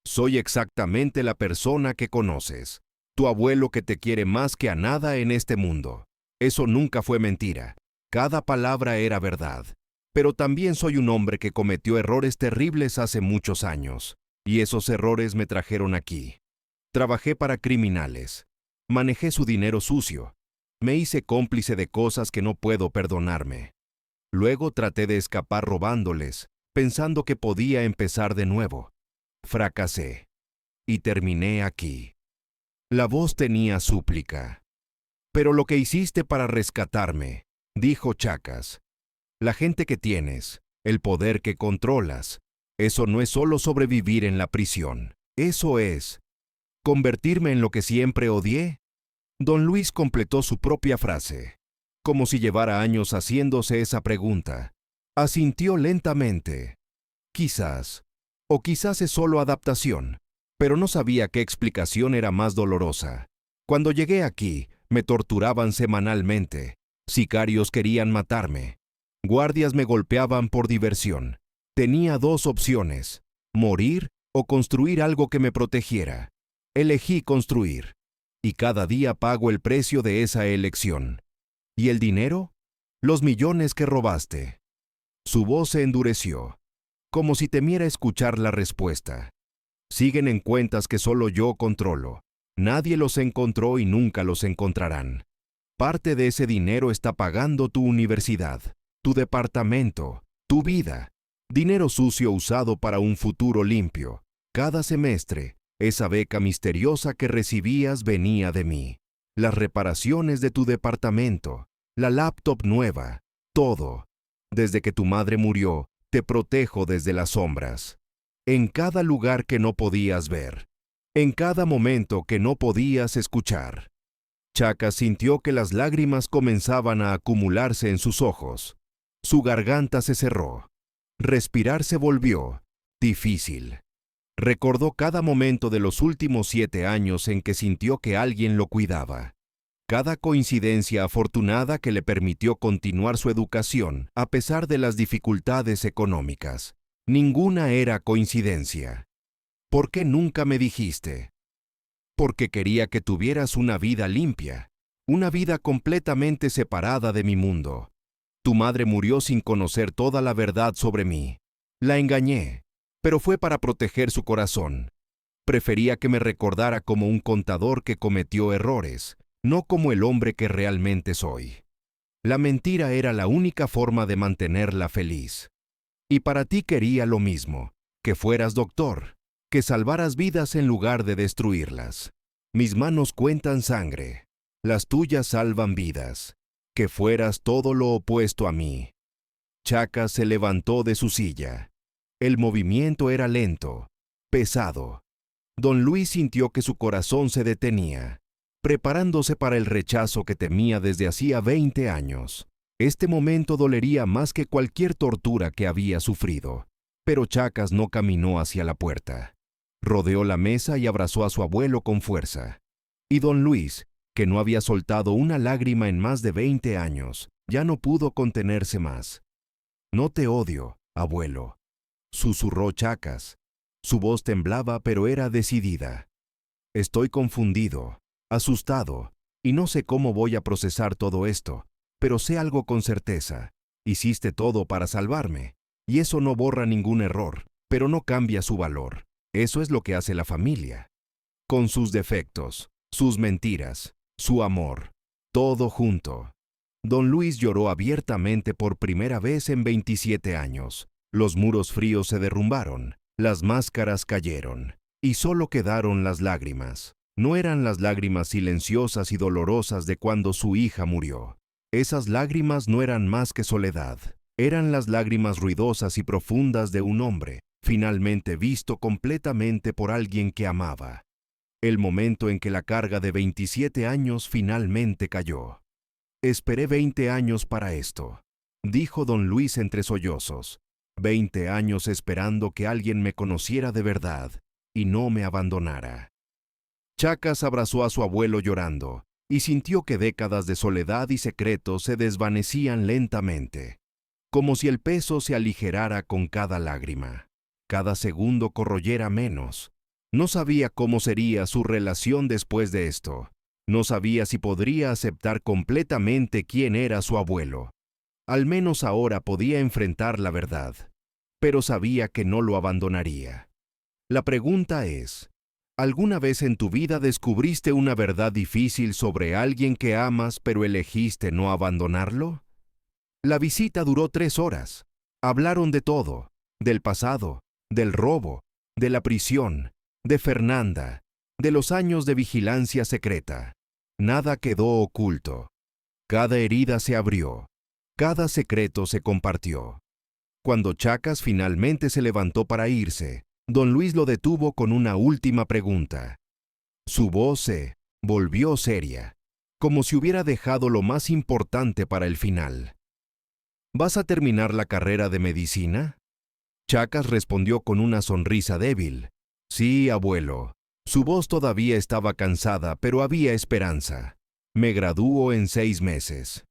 «Soy exactamente la persona que conoces. Tu abuelo que te quiere más que a nada en este mundo. Eso nunca fue mentira. Cada palabra era verdad. Pero también soy un hombre que cometió errores terribles hace muchos años. Y esos errores me trajeron aquí. Trabajé para criminales. Manejé su dinero sucio. Me hice cómplice de cosas que no puedo perdonarme. Luego traté de escapar robándoles, pensando que podía empezar de nuevo. Fracasé. Y terminé aquí». La voz tenía súplica. «Pero lo que hiciste para rescatarme», dijo Chacas. «La gente que tienes, el poder que controlas, eso no es solo sobrevivir en la prisión. Eso es convertirme en lo que siempre odié». Don Luis completó su propia frase, como si llevara años haciéndose esa pregunta. Asintió lentamente. Quizás, o quizás es solo adaptación, pero no sabía qué explicación era más dolorosa. Cuando llegué aquí, me torturaban semanalmente. Sicarios querían matarme. Guardias me golpeaban por diversión. Tenía dos opciones: morir o construir algo que me protegiera. Elegí construir. Y cada día pago el precio de esa elección. ¿Y el dinero? Los millones que robaste». Su voz se endureció, como si temiera escuchar la respuesta. «Siguen en cuentas que solo yo controlo. Nadie los encontró y nunca los encontrarán. Parte de ese dinero está pagando tu universidad, tu departamento, tu vida. Dinero sucio usado para un futuro limpio. Cada semestre, esa beca misteriosa que recibías venía de mí. Las reparaciones de tu departamento, la laptop nueva, todo. Desde que tu madre murió, te protejo desde las sombras. En cada lugar que no podías ver. En cada momento que no podías escuchar». Chacas sintió que las lágrimas comenzaban a acumularse en sus ojos. Su garganta se cerró. Respirar se volvió difícil. Recordó cada momento de los últimos 7 años en que sintió que alguien lo cuidaba. Cada coincidencia afortunada que le permitió continuar su educación a pesar de las dificultades económicas. Ninguna era coincidencia. «¿Por qué nunca me dijiste?» «Porque quería que tuvieras una vida limpia, una vida completamente separada de mi mundo. Tu madre murió sin conocer toda la verdad sobre mí. La engañé, pero fue para proteger su corazón. Prefería que me recordara como un contador que cometió errores, no como el hombre que realmente soy. La mentira era la única forma de mantenerla feliz. Y para ti quería lo mismo, que fueras doctor, que salvaras vidas en lugar de destruirlas. Mis manos cuentan sangre, las tuyas salvan vidas. Que fueras todo lo opuesto a mí». Chacas se levantó de su silla. El movimiento era lento, pesado. Don Luis sintió que su corazón se detenía, preparándose para el rechazo que temía desde hacía 20 años. Este momento dolería más que cualquier tortura que había sufrido. Pero Chacas no caminó hacia la puerta. Rodeó la mesa y abrazó a su abuelo con fuerza. Y don Luis, que no había soltado una lágrima en más de 20 años, ya no pudo contenerse más. «No te odio, abuelo», susurró Chacas. Su voz temblaba, pero era decidida. «Estoy confundido, asustado, y no sé cómo voy a procesar todo esto, pero sé algo con certeza. Hiciste todo para salvarme, y eso no borra ningún error, pero no cambia su valor. Eso es lo que hace la familia. Con sus defectos, sus mentiras, su amor, todo junto». Don Luis lloró abiertamente por primera vez en 27 años. Los muros fríos se derrumbaron, las máscaras cayeron, y solo quedaron las lágrimas. No eran las lágrimas silenciosas y dolorosas de cuando su hija murió. Esas lágrimas no eran más que soledad. Eran las lágrimas ruidosas y profundas de un hombre, finalmente visto completamente por alguien que amaba. El momento en que la carga de 27 años finalmente cayó. Esperé 20 años para esto, dijo don Luis entre sollozos. 20 años esperando que alguien me conociera de verdad y no me abandonara. Chacas abrazó a su abuelo llorando y sintió que décadas de soledad y secretos se desvanecían lentamente, como si el peso se aligerara con cada lágrima. Cada segundo corroyera menos. No sabía cómo sería su relación después de esto. No sabía si podría aceptar completamente quién era su abuelo. Al menos ahora podía enfrentar la verdad, pero sabía que no lo abandonaría. La pregunta es, ¿alguna vez en tu vida descubriste una verdad difícil sobre alguien que amas pero elegiste no abandonarlo? La visita duró 3 horas. Hablaron de todo, del pasado, del robo, de la prisión, de Fernanda, de los años de vigilancia secreta. Nada quedó oculto. Cada herida se abrió. Cada secreto se compartió. Cuando Chacas finalmente se levantó para irse, don Luis lo detuvo con una última pregunta. Su voz se volvió seria, como si hubiera dejado lo más importante para el final. ¿Vas a terminar la carrera de medicina? Chacas respondió con una sonrisa débil. Sí, abuelo. Su voz todavía estaba cansada, pero había esperanza. Me gradúo en 6 meses.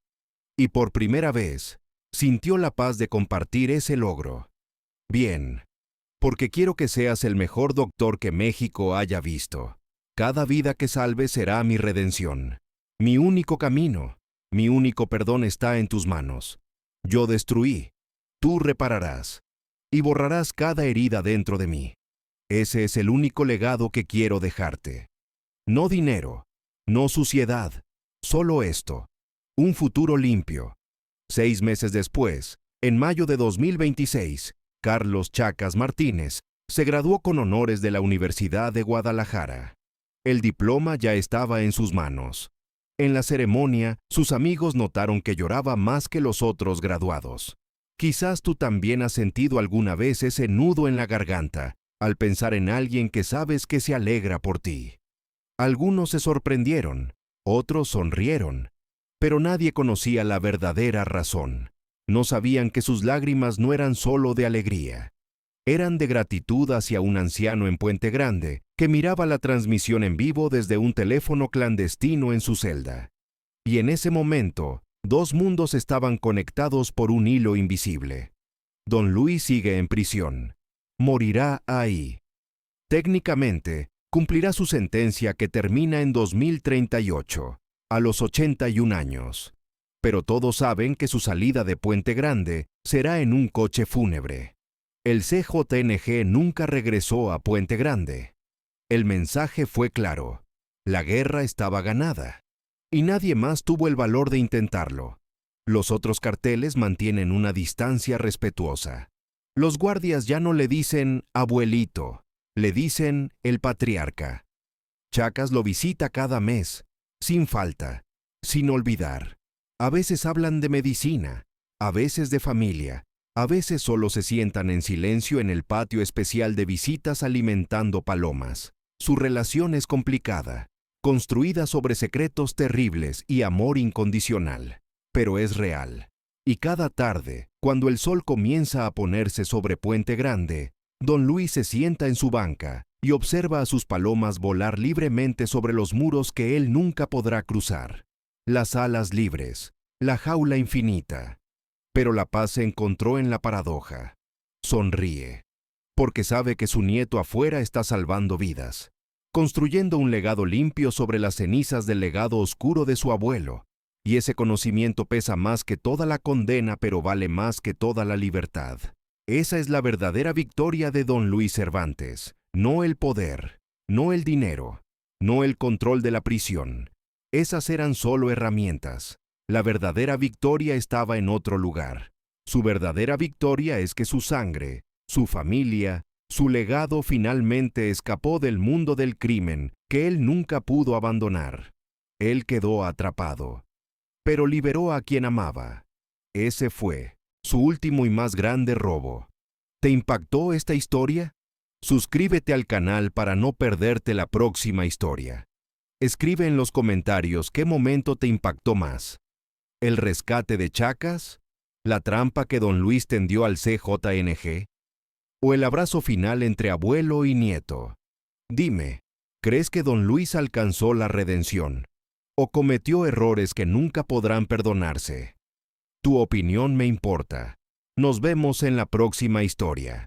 Y por primera vez, sintió la paz de compartir ese logro. Bien, porque quiero que seas el mejor doctor que México haya visto. Cada vida que salves será mi redención. Mi único camino, mi único perdón está en tus manos. Yo destruí, tú repararás, y borrarás cada herida dentro de mí. Ese es el único legado que quiero dejarte. No dinero, no suciedad, solo esto, un futuro limpio. 6 meses después, en mayo de 2026, Carlos Chacas Martínez se graduó con honores de la Universidad de Guadalajara. El diploma ya estaba en sus manos. En la ceremonia, sus amigos notaron que lloraba más que los otros graduados. Quizás tú también has sentido alguna vez ese nudo en la garganta al pensar en alguien que sabes que se alegra por ti. Algunos se sorprendieron, otros sonrieron, pero nadie conocía la verdadera razón. No sabían que sus lágrimas no eran solo de alegría. Eran de gratitud hacia un anciano en Puente Grande que miraba la transmisión en vivo desde un teléfono clandestino en su celda. Y en ese momento, 2 mundos estaban conectados por un hilo invisible. Don Luis sigue en prisión. Morirá ahí. Técnicamente, cumplirá su sentencia que termina en 2038, a los 81 años. Pero todos saben que su salida de Puente Grande será en un coche fúnebre. El CJNG nunca regresó a Puente Grande. El mensaje fue claro. La guerra estaba ganada. Y nadie más tuvo el valor de intentarlo. Los otros carteles mantienen una distancia respetuosa. Los guardias ya no le dicen abuelito, le dicen el patriarca. Chacas lo visita cada mes, sin falta, sin olvidar. A veces hablan de medicina, a veces de familia, a veces solo se sientan en silencio en el patio especial de visitas alimentando palomas. Su relación es complicada, construida sobre secretos terribles y amor incondicional, pero es real. Y cada tarde, cuando el sol comienza a ponerse sobre Puente Grande, don Luis se sienta en su banca y observa a sus palomas volar libremente sobre los muros que él nunca podrá cruzar. Las alas libres, la jaula infinita. Pero la paz se encontró en la paradoja. Sonríe, porque sabe que su nieto afuera está salvando vidas, construyendo un legado limpio sobre las cenizas del legado oscuro de su abuelo. Y ese conocimiento pesa más que toda la condena, pero vale más que toda la libertad. Esa es la verdadera victoria de don Luis Cervantes. No el poder, no el dinero, no el control de la prisión. Esas eran solo herramientas. La verdadera victoria estaba en otro lugar. Su verdadera victoria es que su sangre, su familia, Su legado finalmente escapó del mundo del crimen que él nunca pudo abandonar. Él quedó atrapado, pero liberó a quien amaba. Ese fue su último y más grande robo. ¿Te impactó esta historia? Suscríbete al canal para no perderte la próxima historia. Escribe en los comentarios qué momento te impactó más. ¿El rescate de Chacas? ¿La trampa que don Luis tendió al CJNG? ¿O el abrazo final entre abuelo y nieto? Dime, ¿crees que don Luis alcanzó la redención? ¿O cometió errores que nunca podrán perdonarse? Tu opinión me importa. Nos vemos en la próxima historia.